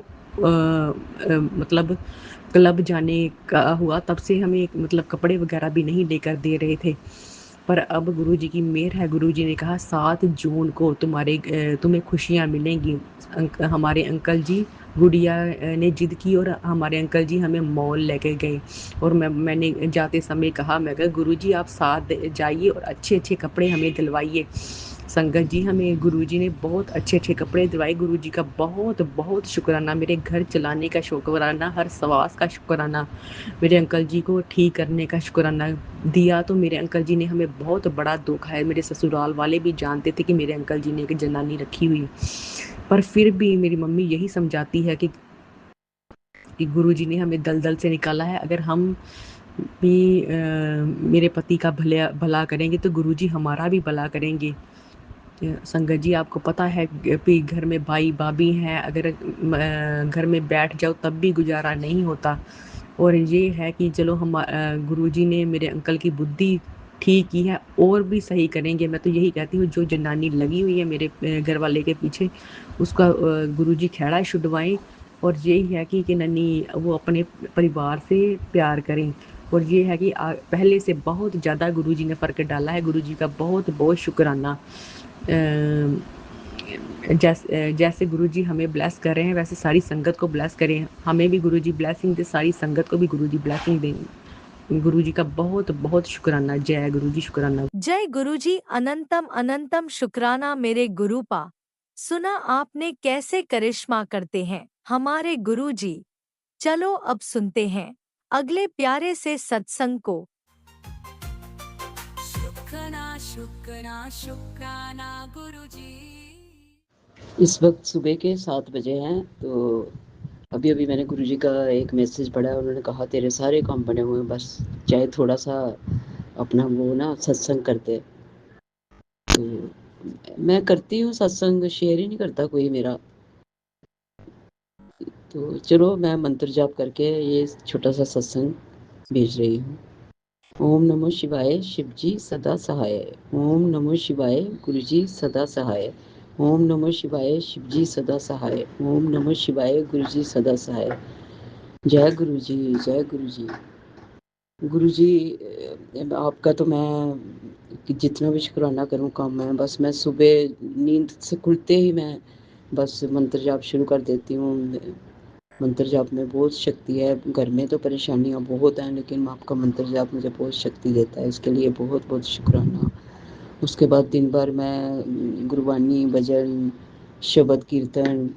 मतलब क्लब जाने का हुआ तब से हमें मतलब कपड़े वगैरह भी नहीं लेकर दे रहे थे। पर अब गुरुजी की मेहर है। गुरुजी ने कहा 7 जून को तुम्हें खुशियाँ मिलेंगी। हमारे अंकल जी गुड़िया ने जिद की और हमारे अंकल जी हमें मॉल लेके गए और मैंने जाते समय कहा, मैं कहा गुरुजी आप साथ जाइए और अच्छे-अच्छे कपड़े हमें दिलवाइए। संगत जी हमें गुरुजी ने बहुत अच्छे-अच्छे कपड़े दिलवाए। गुरुजी का बहुत-बहुत शुक्राना, मेरे घर चलाने का शुक्राना, हर सवास का शुक्राना, मेरे अंकल जी को ठीक करने का शुक्राना दिया। तो मेरे अंकल जी ने हमें बहुत बड़ा धोखा है। मेरे ससुराल वाले भी जानते थे कि मेरे अंकल जी ने एक जनानी रखी हुई है। पर फिर भी मेरी मम्मी यही समझाती है कि गुरुजी ने हमें दलदल से निकाला है। अगर हम भी मेरे पति का भला करेंगे तो गुरुजी हमारा भी भला करेंगे। संगत जी आपको पता है कि घर में भाई भाभी हैं, अगर घर में बैठ जाओ तब भी गुजारा नहीं होता। और ये है कि चलो हम गुरुजी ने मेरे अंकल की बुद्धि ठीक की है और भी सही करेंगे। मैं तो यही कहती हूँ जो जनानी लगी हुई है मेरे घर वाले के पीछे, उसका गुरुजी खैड़ा छुड़वाएं। और यही है कि नन्ही वो अपने परिवार से प्यार करें। और ये है कि पहले से बहुत ज़्यादा गुरुजी ने फ़र्क डाला है। गुरुजी का बहुत बहुत शुक्राना। जैसे गुरुजी हमें ब्लेस कर रहे हैं वैसे सारी संगत को ब्लेस करें। हमें भी गुरुजी ब्लेसिंग दे, सारी संगत को भी गुरुजी ब्लेसिंग दें। गुरुजी का बहुत बहुत शुक्राना। जय गुरुजी, शुक्राना। जय गुरुजी, अनंतम अनंतम शुक्राना मेरे गुरुपा। सुना आपने कैसे करिश्मा करते हैं हमारे गुरुजी। चलो अब सुनते हैं अगले प्यारे से सत्संग को। शुक्राना शुक्राना शुक्राना गुरुजी। इस वक्त सुबह के 7 बजे हैं। तो अभी अभी मैंने गुरुजी का एक मैसेज पढ़ा। उन्होंने कहा तेरे सारे काम बने हुए हैं, बस चाहे थोड़ा सा अपना वो ना सत्संग करते। तो मैं करती हूँ सत्संग, शेयर ही नहीं करता कोई मेरा। तो चलो मैं मंत्र जाप करके ये छोटा सा सत्संग भेज रही हूँ। ओम नमो शिवाय, शिवजी सदा सहाय। ओम नमो शिवाय, गुरुजी सदा सहाय। ओम नमो शिवाय, शिवजी सदा सहाय। ओम नमो शिवाय, गुरुजी सदा सहाय। जय गुरुजी, जय गुरुजी। गुरुजी आपका तो मैं जितना भी शुक्राना करूँ कम है। बस मैं सुबह नींद से खुलते ही मैं बस मंत्र जाप शुरू कर देती हूँ। मंत्र जाप में बहुत शक्ति है। घर में तो परेशानियाँ बहुत हैं, लेकिन आपका मंत्र जाप मुझे बहुत शक्ति देता है। इसके लिए बहुत बहुत शुक्राना। उसके बाद दिन भर मैं गुरबानी, भजन, शब्द कीर्तन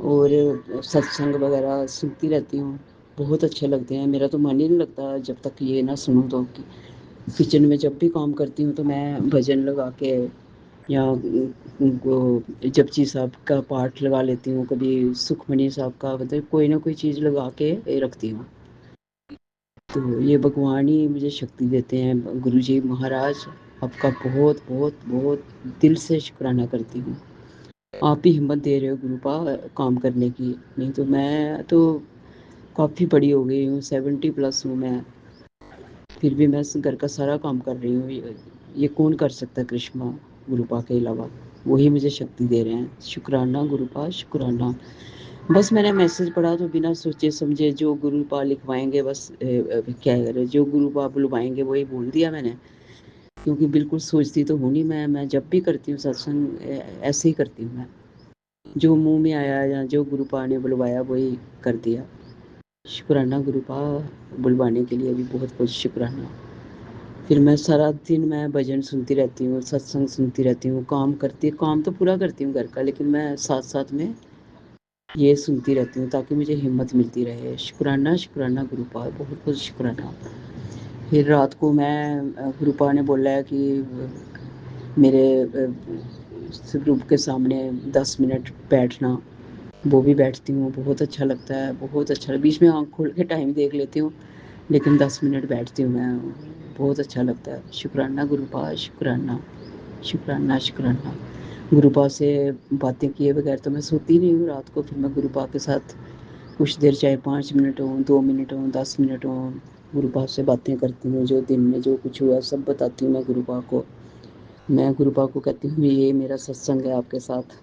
और सत्संग वगैरह सुनती रहती हूँ। बहुत अच्छे लगते हैं। मेरा तो मन ही नहीं लगता जब तक ये ना सुनूँ। तो किचन में जब भी काम करती हूँ तो मैं भजन लगा के या वो जपजी साहब का पाठ लगा लेती हूँ, कभी सुखमनी साहब का, मतलब कोई ना कोई चीज़ लगा के रखती हूँ। तो ये भगवान ही मुझे शक्ति देते हैं। गुरुजी महाराज आपका बहुत बहुत बहुत दिल से शुक्राना करती हूँ। आप ही हिम्मत दे रहे हो गुरुपा काम करने की। नहीं तो मैं तो काफ़ी बड़ी हो गई हूँ, 70 प्लस हूँ मैं, फिर भी मैं घर का सारा काम कर रही हूँ। ये कौन कर सकता है करिश्मा गुरुपा के अलावा। वही मुझे शक्ति दे रहे हैं। शुक्राना गुरुपा, शुक्राना। बस मैंने मैसेज पढ़ा तो बिना सोचे समझे जो गुरुपा लिखवाएंगे बस क्या है, जो गुरुपा बुलवाएंगे वही बोल दिया मैंने। क्योंकि बिल्कुल सोचती तो हूँ नहीं मैं जब भी करती हूँ सत्संग ऐसे ही करती हूँ मैं। जो मुंह में आया या जो गुरुपा ने बुलवाया वही कर दिया। शुक्राना गुरुपा, बुलवाने के लिए भी बहुत बहुत शुक्राना। फिर मैं सारा दिन मैं भजन सुनती रहती हूँ, सत्संग सुनती रहती हूँ, काम तो पूरा करती हूँ घर का, लेकिन मैं साथ साथ में ये सुनती रहती हूँ ताकि मुझे हिम्मत मिलती रहे। शुक्राना शुक्राना गुरुपा, बहुत बहुत शुक्राना। फिर रात को मैं गुरुपा ने बोला है कि मेरे ग्रुप के सामने 10 मिनट बैठना, वो भी बैठती हूँ। बहुत अच्छा लगता है, बहुत अच्छा। बीच में आँख खोल के टाइम देख लेती हूँ, लेकिन 10 मिनट बैठती हूँ मैं। बहुत अच्छा लगता है। शुक्राना गुरुपा, शुक्राना शुक्राना शुक्राना। गुरुपा से बातें किए बगैर तो मैं सोती नहीं हूँ रात को। फिर मैं गुरुपा के साथ कुछ देर, चाहे 5 मिनट हों, 2 मिनट हों, 10 मिनट हों, गुरुपा से बातें करती हूँ। जो दिन में जो कुछ हुआ सब बताती हूँ मैं गुरुपा को। मैं गुरुपा को कहती हूँ ये मेरा सत्संग है आपके साथ।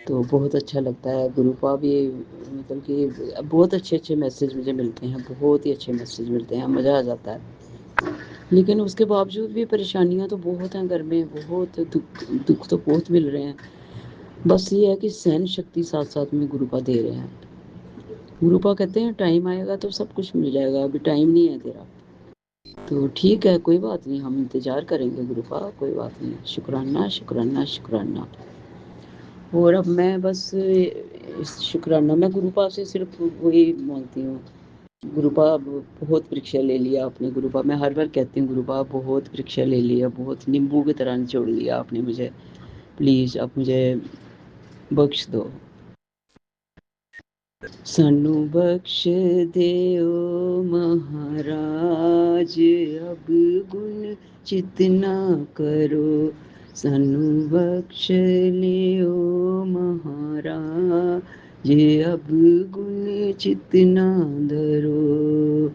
तो बहुत अच्छा लगता है। गुरुपा भी मतलब कि बहुत अच्छे अच्छे मैसेज मुझे मिलते हैं, बहुत ही अच्छे मैसेज मिलते हैं, मज़ा आ जाता है। लेकिन उसके बावजूद भी परेशानियाँ तो बहुत हैं घर में, बहुत दुख तो बहुत मिल रहे हैं। बस ये है कि सहन शक्ति साथ साथ में गुरुपा दे रहे हैं। गुरुपा कहते हैं टाइम आएगा तो सब कुछ मिल जाएगा, अभी टाइम नहीं है तेरा। तो ठीक है, कोई बात नहीं, हम इंतज़ार करेंगे गुरुपा, कोई बात नहीं। शुक्राना शुक्राना शुक्राना। और अब मैं बस शुक्राना मैं गुरुपा से सिर्फ वही मांगती हूँ। गुरुपा बहुत परीक्षा ले लिया आपने। गुरुपा मैं हर बार कहती हूँ गुरुपा बहुत परीक्षा ले लिया, बहुत नींबू की तरह निचोड़ लिया आपने मुझे। प्लीज़ आप मुझे बख्श दो। सानू बख्श देओ महाराज, अब गुण चितना करो। सानू बख्श लियो महाराज, अब गुण चितना धरो।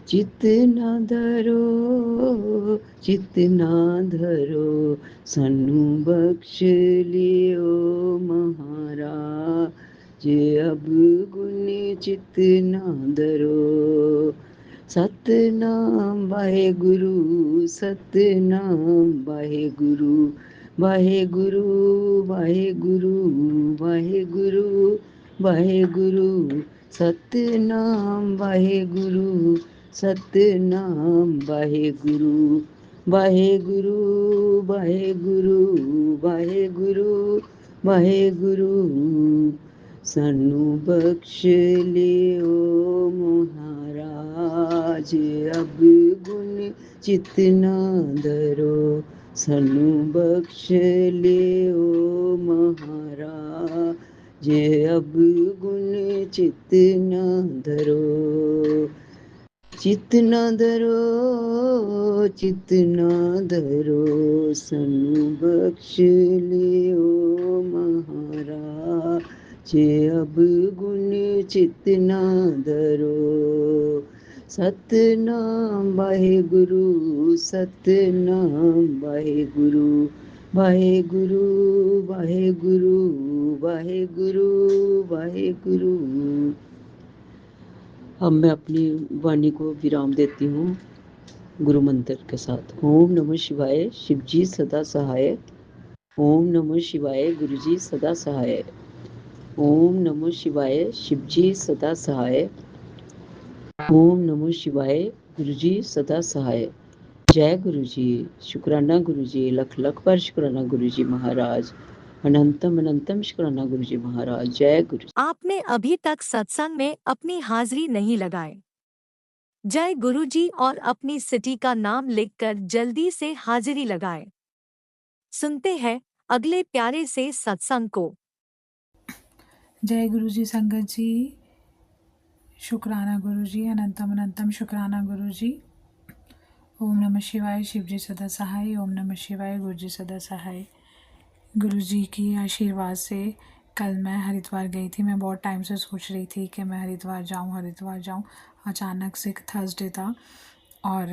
चितना धरो, चितना धरो, सानू बख्श लियो महाराज, जे अब गुण चितना धरो। सतनाम वाहेगुरु, सतनाम वाहेगुरु, वाहेगुरु वाहेगुरु वाहेगुरु वाहेगुरु। सतनाम वाहेगुरु, सतनाम वाहेगुरु वाहेगुरु वाहेगुरु वाहेगुरु वाहेगुरु सानू बख्श लियो महाराज अब गुण चितना धरो सानू बख्श लियो महाराज अब गुण चितना धरो चितना धरो सानू बख्श लियो महाराज अब गुण चितना धरो सतनाम वाहेगुरु सतनाम वाहेगुरु वाहेगुरु वाहेगुरु वाहेगुरु वाहेगुरु। अब मैं अपनी वाणी को विराम देती हूँ गुरु मंत्र के साथ। ओम नमः शिवाय शिवजी सदा सहाय। ओम नमः शिवाय गुरुजी सदा सहाय। ओम नमः शिवाय शिवजी सदा सहाय। ओम नमः शिवाय गुरुजी सदा सहाय। जय गुरुजी, शुक्राना गुरुजी, लख लख बार शुक्राना गुरुजी महाराज, अनंतम अनंतम शुक्राना गुरुजी महाराज। जय गुरु। आपने अभी तक सत्संग में अपनी हाजिरी नहीं लगाए। जय गुरुजी और अपनी सिटी का नाम लिखकर जल्दी से हाजिरी लगाए। सुनते हैं अगले प्यारे से सत्संग को। जय गुरुजी संगत जी, शुक्राना गुरुजी, अनंतम अनंतम शुक्राना गुरुजी। ओम नमः शिवाय शिवजी सदा सहाय। ओम नमः शिवाय गुरुजी सदा सहाय। गुरुजी की आशीर्वाद से कल मैं हरिद्वार गई थी। मैं बहुत टाइम से सोच रही थी कि मैं हरिद्वार जाऊं। अचानक से थर्सडे था और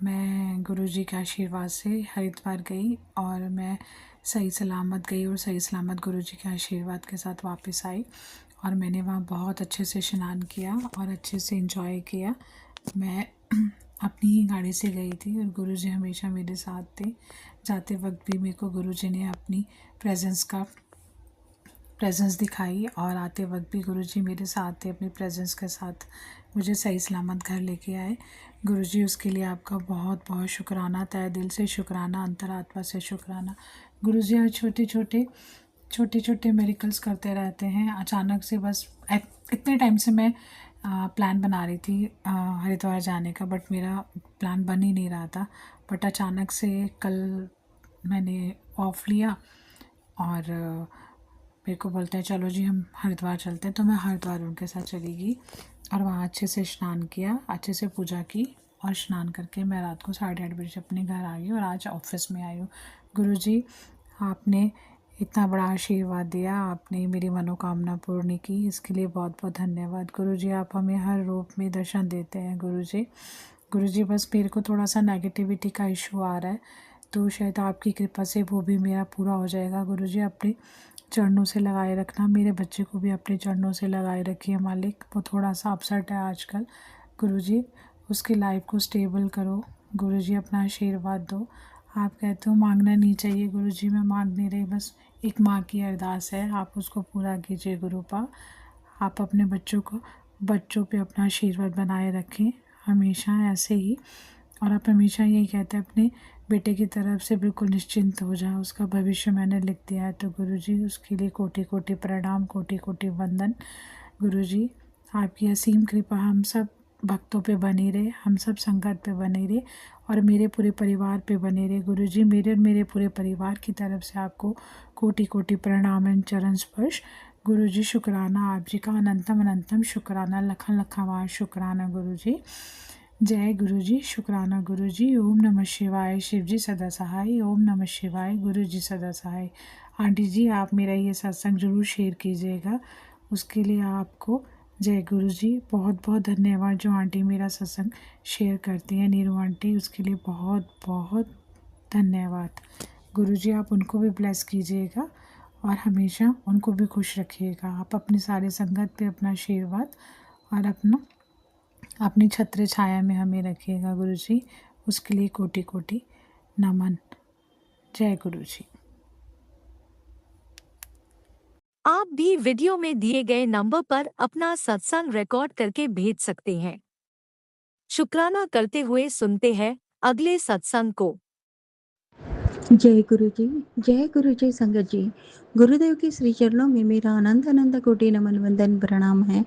मैं गुरुजी के आशीर्वाद से हरिद्वार गई और मैं सही सलामत गई और सही सलामत गुरुजी के आशीर्वाद के साथ वापस आई। और मैंने वहाँ बहुत अच्छे से स्नान किया और अच्छे से एंजॉय किया। मैं अपनी ही गाड़ी से गई थी और गुरुजी हमेशा मेरे साथ थे। जाते वक्त भी मेरे को गुरुजी ने अपनी प्रेजेंस दिखाई और आते वक्त भी गुरुजी मेरे साथ थे। अपनी प्रेजेंस के साथ मुझे सही सलामत घर लेके आए। गुरुजी उसके लिए आपका बहुत बहुत शुक्राना, तहे दिल से शुक्राना, अंतरात्मा से शुक्राना। गुरुजी आज छोटे छोटे मेरिकल्स करते रहते हैं। अचानक से बस इतने टाइम से मैं प्लान बना रही थी हरिद्वार जाने का, बट मेरा प्लान बन ही नहीं रहा था। बट अचानक से कल मैंने ऑफ लिया और मेरे को बोलते हैं चलो जी हम हरिद्वार चलते हैं। तो मैं हरिद्वार उनके साथ चली गई और वहाँ अच्छे से स्नान किया, अच्छे से पूजा की और स्नान करके मैं रात को 8:30 बजे अपने घर आ गई और आज ऑफिस में आई हूँ। गुरुजी आपने इतना बड़ा आशीर्वाद दिया, आपने मेरी मनोकामना पूर्ण की, इसके लिए बहुत बहुत धन्यवाद। गुरुजी आप हमें हर रूप में दर्शन देते हैं। गुरुजी बस मेरे को थोड़ा सा नेगेटिविटी का इशू आ रहा है, तो शायद आपकी कृपा से वो भी मेरा पूरा हो जाएगा। गुरुजी अपने चरणों से लगाए रखना, मेरे बच्चे को भी अपने चरणों से लगाए रखिए मालिक। वो थोड़ा सा अपसेट है आजकल। गुरुजी उसकी लाइफ को स्टेबल करो। गुरुजी अपना आशीर्वाद दो। आप कहते हो मांगना नहीं चाहिए, गुरुजी मैं मांग नहीं रही, बस एक माँ की अरदास है, आप उसको पूरा कीजिए गुरुपा। आप अपने बच्चों पे अपना आशीर्वाद बनाए रखें हमेशा ऐसे ही। और आप हमेशा यही कहते हैं अपने बेटे की तरफ से बिल्कुल निश्चिंत हो जाए, उसका भविष्य मैंने लिख दिया है। तो गुरुजी उसके लिए कोटि कोटि प्रणाम, कोटि कोटि वंदन। गुरुजी आपकी असीम कृपा हम सब भक्तों पे बनी रहे, हम सब संगत पे बनी रहे और मेरे पूरे परिवार पे बने रहे। गुरुजी मेरे और मेरे पूरे परिवार की तरफ से आपको कोटि कोटि प्रणाम एंड चरण स्पर्श। गुरुजी शुक्राना आप जी का, अनंतम अनंतम शुक्राना, लखन लखावार शुक्राना गुरुजी। जय गुरुजी, शुक्राना गुरुजी। ओम नमः शिवाय शिवजी सदा सहाय। ओम नमः शिवाय गुरुजी सदा सहाय। आंटी जी आप मेरा ये सत्संग जरूर शेयर कीजिएगा, उसके लिए आपको जय गुरुजी। बहुत बहुत धन्यवाद जो आंटी मेरा सत्संग शेयर करती हैं, नीरू आंटी, उसके लिए बहुत बहुत धन्यवाद। गुरुजी आप उनको भी ब्लेस कीजिएगा और हमेशा उनको भी खुश रखिएगा। आप अपनी सारी संगत पे अपना आशीर्वाद और अपनी छत्र छाया में हमें रखिएगा गुरुजी, उसके लिए कोटि कोटि नमन। जय गुरुजी। आप भी वीडियो में दिए गए नंबर पर अपना सत्संग रिकॉर्ड करके भेज सकते हैं। शुक्राना करते हुए सुनते हैं अगले सत्संग को। जय गुरु जी संगत जी। गुरुदेव के श्री चरणों में मेरा अनंत अनंत कोटि नमन वंदन प्रणाम है।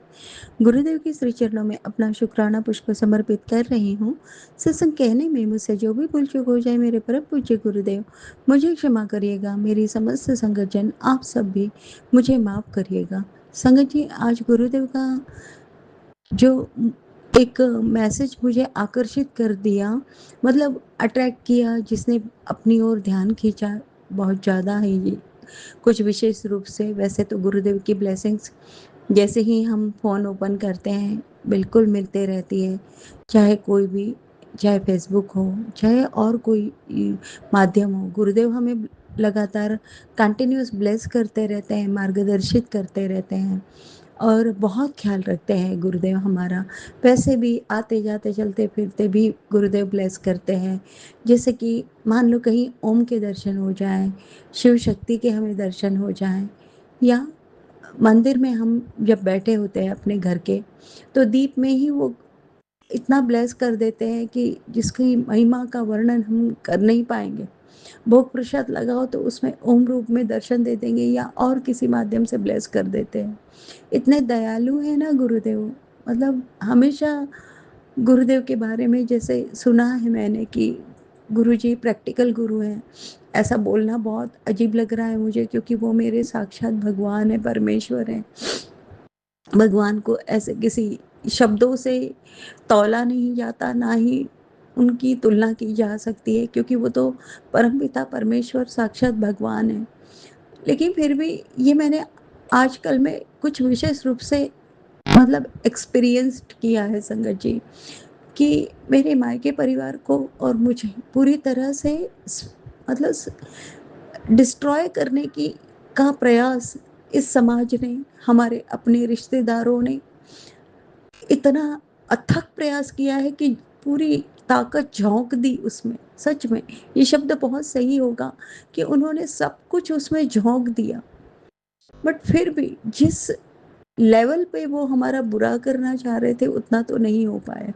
गुरुदेव के श्री चरणों में अपना शुक्राना पुष्प समर्पित कर रही हूँ। सत्संग कहने में मुझसे जो भी भूल चूक हो जाए मेरे परम पूज्य गुरुदेव मुझे क्षमा करिएगा। मेरी समस्त संगत जन आप सब भी मुझे माफ करिएगा। संगत जी, आज गुरुदेव का जो एक मैसेज मुझे आकर्षित कर दिया, मतलब अट्रैक्ट किया, जिसने अपनी ओर ध्यान खींचा, बहुत ज़्यादा है ये, कुछ विशेष रूप से। वैसे तो गुरुदेव की ब्लेसिंग्स जैसे ही हम फ़ोन ओपन करते हैं बिल्कुल मिलते रहती है, चाहे कोई भी, चाहे फेसबुक हो, चाहे और कोई माध्यम हो। गुरुदेव हमें लगातार कंटिन्यूस ब्लेस करते रहते हैं, मार्गदर्शित करते रहते हैं और बहुत ख्याल रखते हैं गुरुदेव हमारा। वैसे भी आते जाते चलते फिरते भी गुरुदेव ब्लेस करते हैं। जैसे कि मान लो कहीं ओम के दर्शन हो जाएं, शिव शक्ति के हमें दर्शन हो जाएं, या मंदिर में हम जब बैठे होते हैं अपने घर के, तो दीप में ही वो इतना ब्लेस कर देते हैं कि जिसकी महिमा का वर्णन हम कर नहीं पाएंगे। भोग प्रसाद लगाओ तो उसमें ओम रूप में दर्शन दे देंगे या और किसी माध्यम से ब्लेस कर देते हैं। इतने दयालु है ना गुरुदेव। मतलब हमेशा गुरुदेव के बारे में जैसे सुना है मैंने कि गुरुजी प्रैक्टिकल गुरु हैं। ऐसा बोलना बहुत अजीब लग रहा है मुझे, क्योंकि वो मेरे साक्षात भगवान है, परमेश्वर हैं। भगवान को ऐसे किसी शब्दों से तौला नहीं जाता, ना ही उनकी तुलना की जा सकती है, क्योंकि वो तो परमपिता परमेश्वर साक्षात भगवान है। लेकिन फिर भी ये मैंने आजकल में कुछ विशेष रूप से मतलब एक्सपीरियंस्ड किया है संगत जी, कि मेरे मायके परिवार को और मुझे पूरी तरह से मतलब डिस्ट्रॉय करने की का प्रयास इस समाज ने, हमारे अपने रिश्तेदारों ने इतना अथक प्रयास किया है कि पूरी ताकत झोंक दी उसमें। सच में ये शब्द बहुत सही होगा कि उन्होंने सब कुछ उसमें झोंक दिया। बट फिर भी जिस लेवल पे वो हमारा बुरा करना चाह रहे थे उतना तो नहीं हो पाया,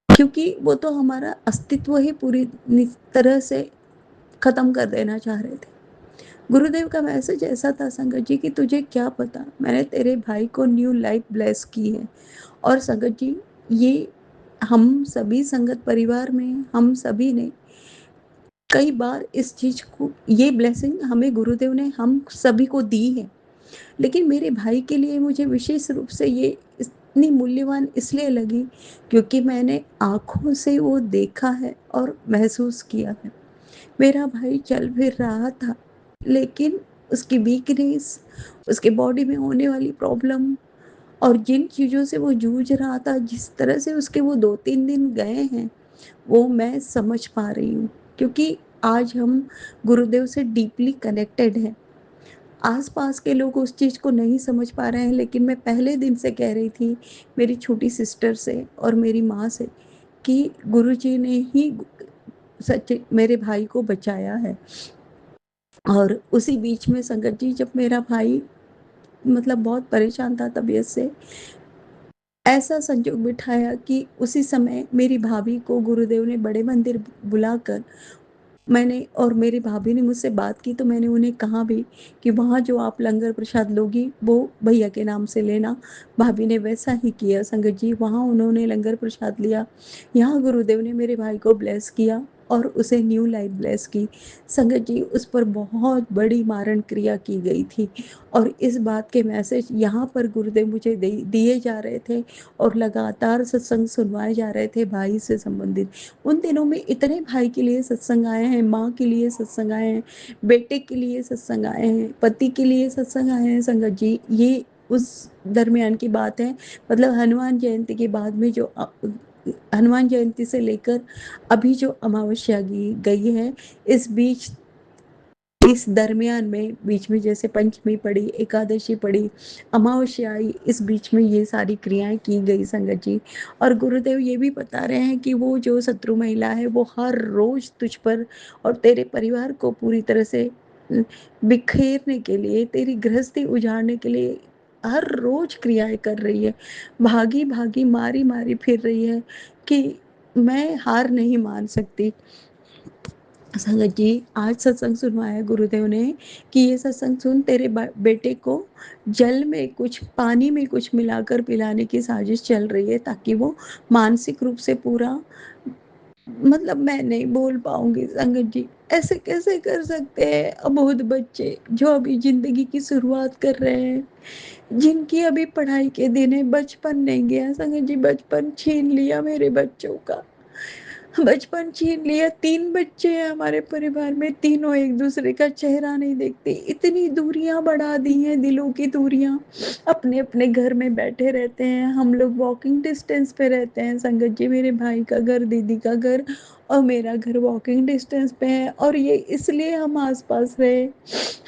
क्योंकि वो तो हमारा अस्तित्व ही पूरी तरह से खत्म कर देना चाह रहे थे। गुरुदेव का मैसेज ऐसा था संगत जी कि तुझे क्या पता, मैंने तेरे भाई को न्यू लाइफ ब्लेस की है। और संगत जी, ये हम सभी संगत परिवार में हम सभी ने कई बार इस चीज को, ये ब्लेसिंग हमें गुरुदेव ने हम सभी को दी है। लेकिन मेरे भाई के लिए मुझे विशेष रूप से ये इतनी मूल्यवान इसलिए लगी क्योंकि मैंने आंखों से वो देखा है और महसूस किया है। मेरा भाई चल फिर रहा था, लेकिन उसकी वीकनेस, उसके बॉडी में होने वाली प्रॉब्लम और जिन चीज़ों से वो जूझ रहा था, जिस तरह से उसके वो 2-3 दिन गए हैं, वो मैं समझ पा रही हूँ। क्योंकि आज हम गुरुदेव से डीपली कनेक्टेड हैं। आस-पास के लोग उस चीज़ को नहीं समझ पा रहे हैं, लेकिन मैं पहले दिन से कह रही थी मेरी छोटी सिस्टर से और मेरी माँ से कि गुरुजी ने ही सच मेरे भाई को बचाया है। और उसी बीच में संगत जी, जब मेरा भाई मतलब बहुत परेशान था तबीयत से, ऐसा संजोग बिठाया कि उसी समय मेरी भाभी को गुरुदेव ने बड़े मंदिर बुलाकर, मैंने और मेरी भाभी ने मुझसे बात की, तो मैंने उन्हें कहा भी कि वहाँ जो आप लंगर प्रसाद लोगी वो भैया के नाम से लेना। भाभी ने वैसा ही किया संगत जी, वहाँ उन्होंने लंगर प्रसाद लिया। यहाँ गुरुदेव ने मेरे भाई को ब्लेस किया और उसे न्यू लाइफ ब्लेस की। संगत जी, उस पर बहुत बड़ी मारण क्रिया की गई थी और इस बात के मैसेज यहाँ पर गुरुदेव मुझे दिए जा रहे थे और लगातार सत्संग सुनवाए जा रहे थे भाई से संबंधित। उन दिनों में इतने भाई के लिए सत्संग आए हैं, माँ के लिए सत्संग आए हैं, बेटे के लिए सत्संग आए हैं, पति के लिए सत्संग आए हैं। संगत जी, ये उस दरमियान की बात है, मतलब हनुमान जयंती के बाद में जो हनुमान जयंती से लेकर अभी जो अमावस्या गई है, इस बीच इस दरमियान में बीच में जैसे पंचमी पड़ी, एकादशी पड़ी, अमावस्या आई, इस बीच में ये सारी क्रियाएं की गई संगत जी। और गुरुदेव ये भी बता रहे हैं कि वो जो शत्रु महिला है वो हर रोज तुझ पर और तेरे परिवार को पूरी तरह से बिखेरने के लिए, तेरी गृहस्थी उजाड़ने के लिए हर रोज क्रियाएं कर रही है, भागी भागी मारी मारी फिर रही है कि मैं हार नहीं मान सकती। संगत जी, आज सत्संग सुनवाया गुरुदेव ने कि ये सत्संग सुन, तेरे बेटे को जल में कुछ, पानी में कुछ मिलाकर पिलाने की साजिश चल रही है ताकि वो मानसिक रूप से पूरा, मतलब मैं नहीं बोल पाऊंगी संगत जी। ऐसे कैसे कर सकते हैं अबोध बच्चे जो अभी जिंदगी की शुरुआत कर रहे हैं, जिनकी अभी पढ़ाई के दिन है, बचपन नहीं गया संगत जी, बचपन छीन लिया मेरे बच्चों का, बचपन छीन लिया। 3 बच्चे हैं हमारे परिवार में, तीनों एक दूसरे का चेहरा नहीं देखते, इतनी दूरियां बढ़ा दी हैं, दिलों की दूरियां। अपने अपने घर में बैठे रहते हैं, हम लोग वॉकिंग डिस्टेंस पे रहते हैं संगत जी, मेरे भाई का घर, दीदी का घर और मेरा घर वॉकिंग डिस्टेंस पे है। और ये इसलिए हम आसपास रहे,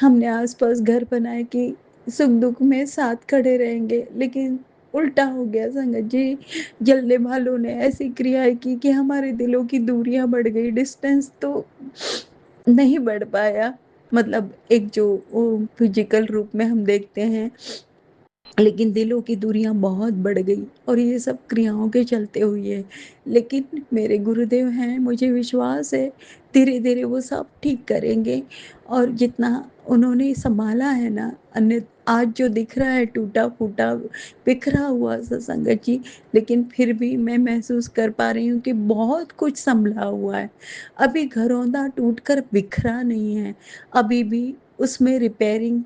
हमने आसपास घर बनाए कि सुख दुख में साथ खड़े रहेंगे, लेकिन उल्टा हो गया संगत जी। जलने वालों ने ऐसी क्रियाएं की कि हमारे दिलों की दूरियां बढ़ गई, डिस्टेंस तो नहीं बढ़ पाया, मतलब एक जो फिजिकल रूप में हम देखते हैं, लेकिन दिलों की दूरियां बहुत बढ़ गई और ये सब क्रियाओं के चलते हुई है। लेकिन मेरे गुरुदेव हैं, मुझे विश्वास है धीरे धीरे वो सब ठीक करेंगे। और जितना उन्होंने संभाला है ना, अन्य आज जो दिख रहा है टूटा फूटा बिखरा हुआ सा संगत जी, लेकिन फिर भी मैं महसूस कर पा रही हूँ कि बहुत कुछ संभला हुआ है। अभी घरौंदा टूटकर बिखरा नहीं है, अभी भी उसमें रिपेयरिंग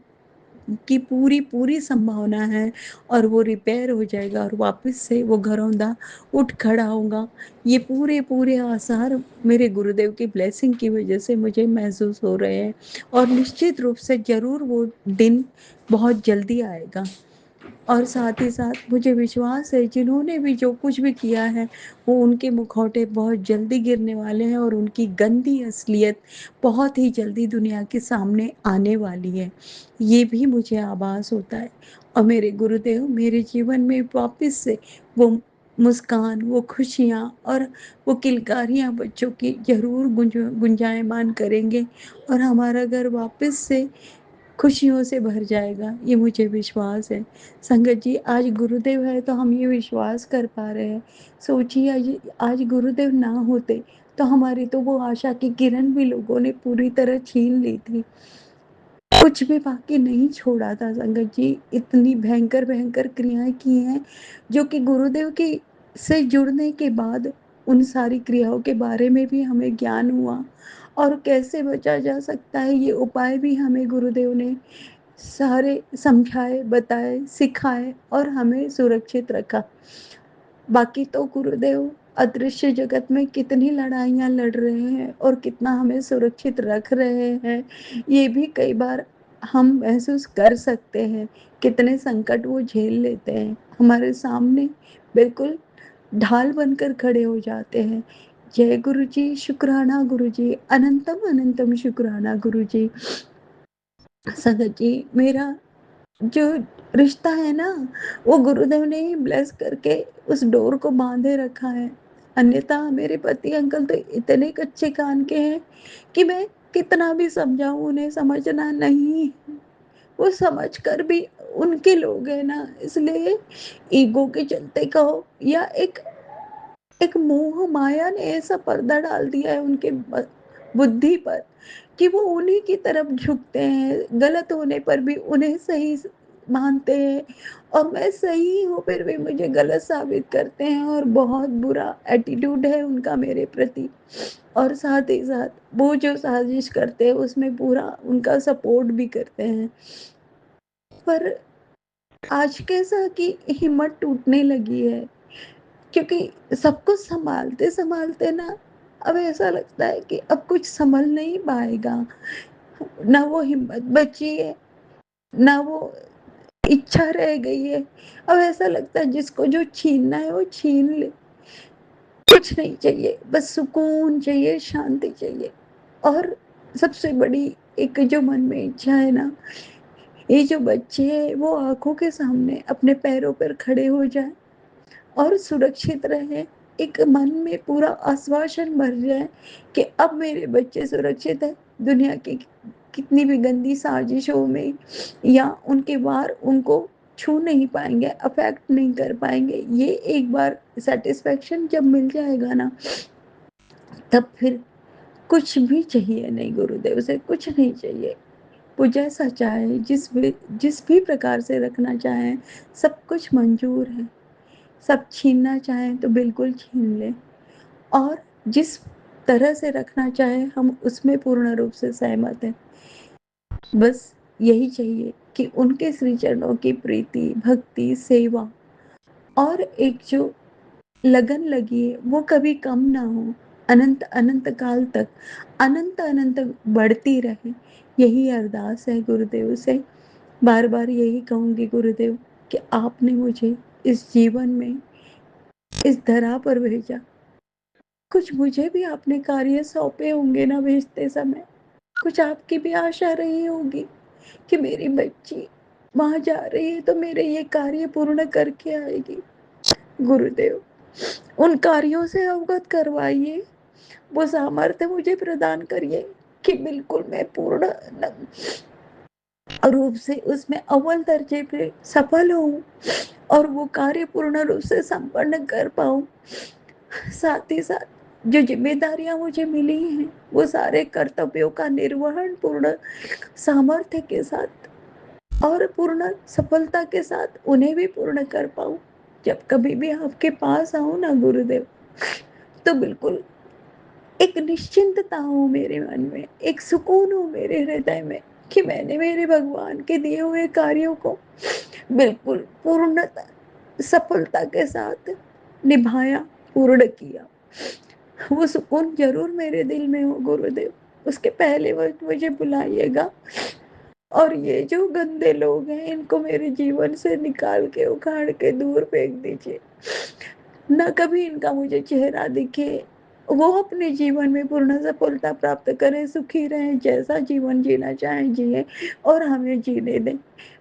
की पूरी पूरी संभावना है और वो रिपेयर हो जाएगा और वापस से वो घरौंदा उठ खड़ा होगा। ये पूरे पूरे आसार मेरे गुरुदेव की ब्लेसिंग की वजह से मुझे महसूस हो रहे हैं और निश्चित रूप से जरूर वो दिन बहुत जल्दी आएगा। और साथ ही साथ मुझे विश्वास है जिन्होंने भी जो कुछ भी किया है वो उनके मुखौटे बहुत जल्दी गिरने वाले हैं और उनकी गंदी असलियत बहुत ही जल्दी दुनिया के सामने आने वाली है, ये भी मुझे आभास होता है। और मेरे गुरुदेव मेरे जीवन में वापस से वो मुस्कान, वो खुशियाँ और वो किलकारियाँ बच्चों की जरूर गुंजायमान करेंगे और हमारा घर वापस से खुशियों से भर जाएगा, ये मुझे विश्वास है। संगत जी, आज गुरुदेव है तो हम ये विश्वास कर पा रहे हैं। सोचिए आज, आज गुरुदेव ना होते तो हमारी तो वो आशा की किरण भी लोगों ने पूरी तरह छीन ली थी, कुछ भी बाकी नहीं छोड़ा था संगत जी। इतनी भयंकर भयंकर क्रियाएं की हैं जो कि गुरुदेव के से जुड़ने के बाद उन सारी क्रियाओं के बारे में भी हमें ज्ञान हुआ और कैसे बचा जा सकता है ये उपाय भी हमें गुरुदेव ने सारे समझाए, बताए, सिखाए और हमें सुरक्षित रखा। बाकी तो गुरुदेव अदृश्य जगत में कितनी लड़ाइयाँ लड़ रहे हैं और कितना हमें सुरक्षित रख रहे हैं, ये भी कई बार हम महसूस कर सकते हैं। कितने संकट वो झेल लेते हैं, हमारे सामने बिल्कुल ढाल बनकर खड़े हो जाते हैं। जय गुरु जी, शुक्राना गुरु जी, अनंतम अनंतम शुक्राना गुरु जी। संगत जी, मेरा जो रिश्ता है ना, वो गुरुदेव ने ही ब्लेस करके उस डोर को बांधे रखा है। अन्यथा मेरे पति अंकल तो इतने कच्चे कान के हैं कि मैं कितना भी समझाऊं उन्हें समझना नहीं, वो समझ कर भी उनके लोग हैं ना, इसलिए ईगो के चलते कहो या एक एक मोह माया ने ऐसा पर्दा डाल दिया है उनके बुद्धि पर कि वो उन्हीं की तरफ झुकते हैं, गलत होने पर भी उन्हें सही मानते हैं और मैं सही हूँ फिर भी मुझे गलत साबित करते हैं और बहुत बुरा एटीट्यूड है उनका मेरे प्रति। और साथ ही साथ वो जो साजिश करते हैं उसमें पूरा उनका सपोर्ट भी करते हैं। पर आज कैसा कि हिम्मत टूटने लगी है, क्योंकि सब कुछ संभालते संभालते ना अब ऐसा लगता है कि अब कुछ संभल नहीं पाएगा, ना वो हिम्मत बची है, ना वो इच्छा रह गई है। अब ऐसा लगता है जिसको जो छीनना है वो छीन ले, कुछ नहीं चाहिए, बस सुकून चाहिए, शांति चाहिए। और सबसे बड़ी एक जो मन में इच्छा है ना, ये जो बच्चे हैं वो आंखों के सामने अपने पैरों पर खड़े हो जाए और सुरक्षित रहे, एक मन में पूरा आश्वासन भर जाए कि अब मेरे बच्चे सुरक्षित है, दुनिया की कितनी भी गंदी साजिशों में या उनके वार उनको छू नहीं पाएंगे, अफेक्ट नहीं कर पाएंगे। ये एक बार सेटिस्फेक्शन जब मिल जाएगा ना, तब फिर कुछ भी चाहिए नहीं गुरुदेव से, कुछ नहीं चाहिए। वो जैसा चाहे, जिस भी प्रकार से रखना चाहें, सब कुछ मंजूर है। सब छीनना चाहें तो बिल्कुल छीन लें, और जिस तरह से रखना चाहें हम उसमें पूर्ण रूप से सहमत हैं। बस यही चाहिए कि उनके श्री चरणों की प्रीति, भक्ति, सेवा और एक जो लगन लगी है वो कभी कम ना हो, अनंत अनंत काल तक, अनंत अनंत बढ़ती रहे। यही अरदास है गुरुदेव से। बार बार यही कहूंगी गुरुदेव कि आपने मुझे इस जीवन में, इस धरा पर भेजा। कुछ मुझे भी आपने कार्य सौंपे होंगे ना भेजते समय, कुछ आपकी भी आशा रही होगी कि मेरी बच्ची वहां जा रही है तो मेरे ये कार्य पूर्ण करके आएगी। गुरुदेव, उन कार्यों से अवगत करवाइए, वो सामर्थ्य मुझे प्रदान करिए कि बिल्कुल मैं पूर्ण रूप से उसमें अव्वल दर्जे पे सफल हूँ और वो कार्य पूर्ण रूप से संपन्न कर पाऊँ। साथ ही साथ जो जिम्मेदारियां मुझे मिली हैं वो सारे कर्तव्यों का निर्वहन पूर्ण सामर्थ्य के साथ और पूर्ण सफलता के साथ उन्हें भी पूर्ण कर पाऊं। जब कभी भी आपके पास आऊं ना गुरुदेव, तो बिल्कुल एक निश्चिंतता हो मेरे मन में, एक सुकून हो मेरे हृदय में कि मैंने मेरे भगवान के दिए हुए कार्यों को बिल्कुल पूर्ण सफलता के साथ निभाया, पूर्ण किया। वो सुकून जरूर मेरे दिल में हो गुरुदेव। उसके पहले वक्त मुझे बुलाइएगा, और ये जो गंदे लोग हैं इनको मेरे जीवन से निकाल के उखाड़ के दूर फेंक दीजिए। ना कभी इनका मुझे चेहरा दिखे। वो अपने जीवन में पूर्ण सफलता प्राप्त करें, सुखी रहें, जैसा जीवन जीना चाहें जिए और हमें जीने दें।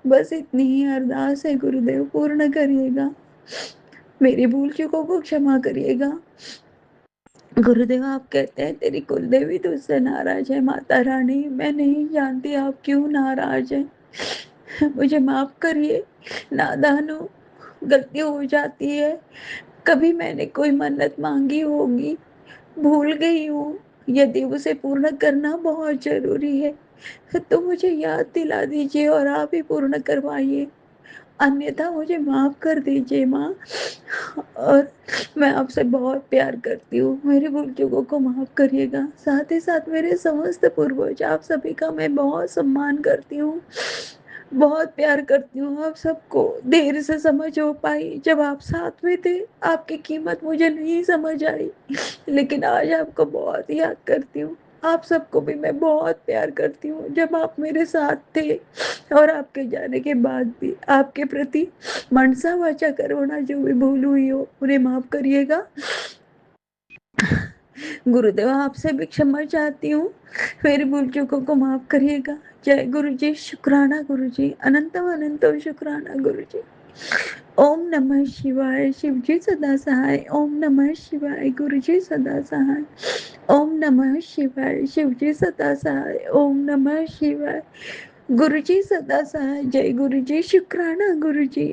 बस इतनी ही अरदास है गुरुदेव, पूर्ण करिएगा। मेरी भूल चूकों को क्षमा करिएगा। गुरुदेव, आप कहते हैं तेरी कुल देवी तुझसे नाराज है। माता रानी, मैं नहीं जानती आप क्यों नाराज हैं। मुझे माफ करिए, नादान हूँ, गलती हो जाती है। कभी मैंने कोई मन्नत मांगी होगी, भूल गई हूँ। यदि उसे पूर्ण करना बहुत जरूरी है तो मुझे याद दिला दीजिए और आप ही पूर्ण करवाइए, अन्यथा मुझे माफ कर दीजिए माँ। और मैं आपसे बहुत प्यार करती हूँ, मेरी भूल चूकों को माफ करिएगा। साथ ही साथ मेरे समस्त पूर्वज, आप सभी का मैं बहुत सम्मान करती हूँ, बहुत प्यार करती हूँ। आप सबको देर से समझ हो पाई, जब आप साथ में थे आपकी कीमत मुझे नहीं समझ आई, लेकिन आज आपको बहुत याद करती हूँ। आप सबको भी मैं बहुत प्यार करती हूँ। जब आप मेरे साथ थे और आपके जाने के बाद भी आपके प्रति मनसा वाचा करुणा जो भी भूल हुई हो उन्हें माफ करिएगा। गुरुदेव, आपसे भी क्षमा चाहती हूँ, मेरी भूल चूकों को माफ करिएगा। जय गुरु जी, शुक्राना गुरु जी, अनंतम अनंतम शुक्राना गुरु जी। ओम नमः शिवाय, शिव जी सदा सहाय। ओम नमः शिवाय, गुरु जी सदा सहाय। ओम नमः शिवाय, शिव जी सदा सहाय। ओम नमः शिवाय, गुरु जी सदा सहाय। जय गुरु जी, शुक्राना गुरु जी।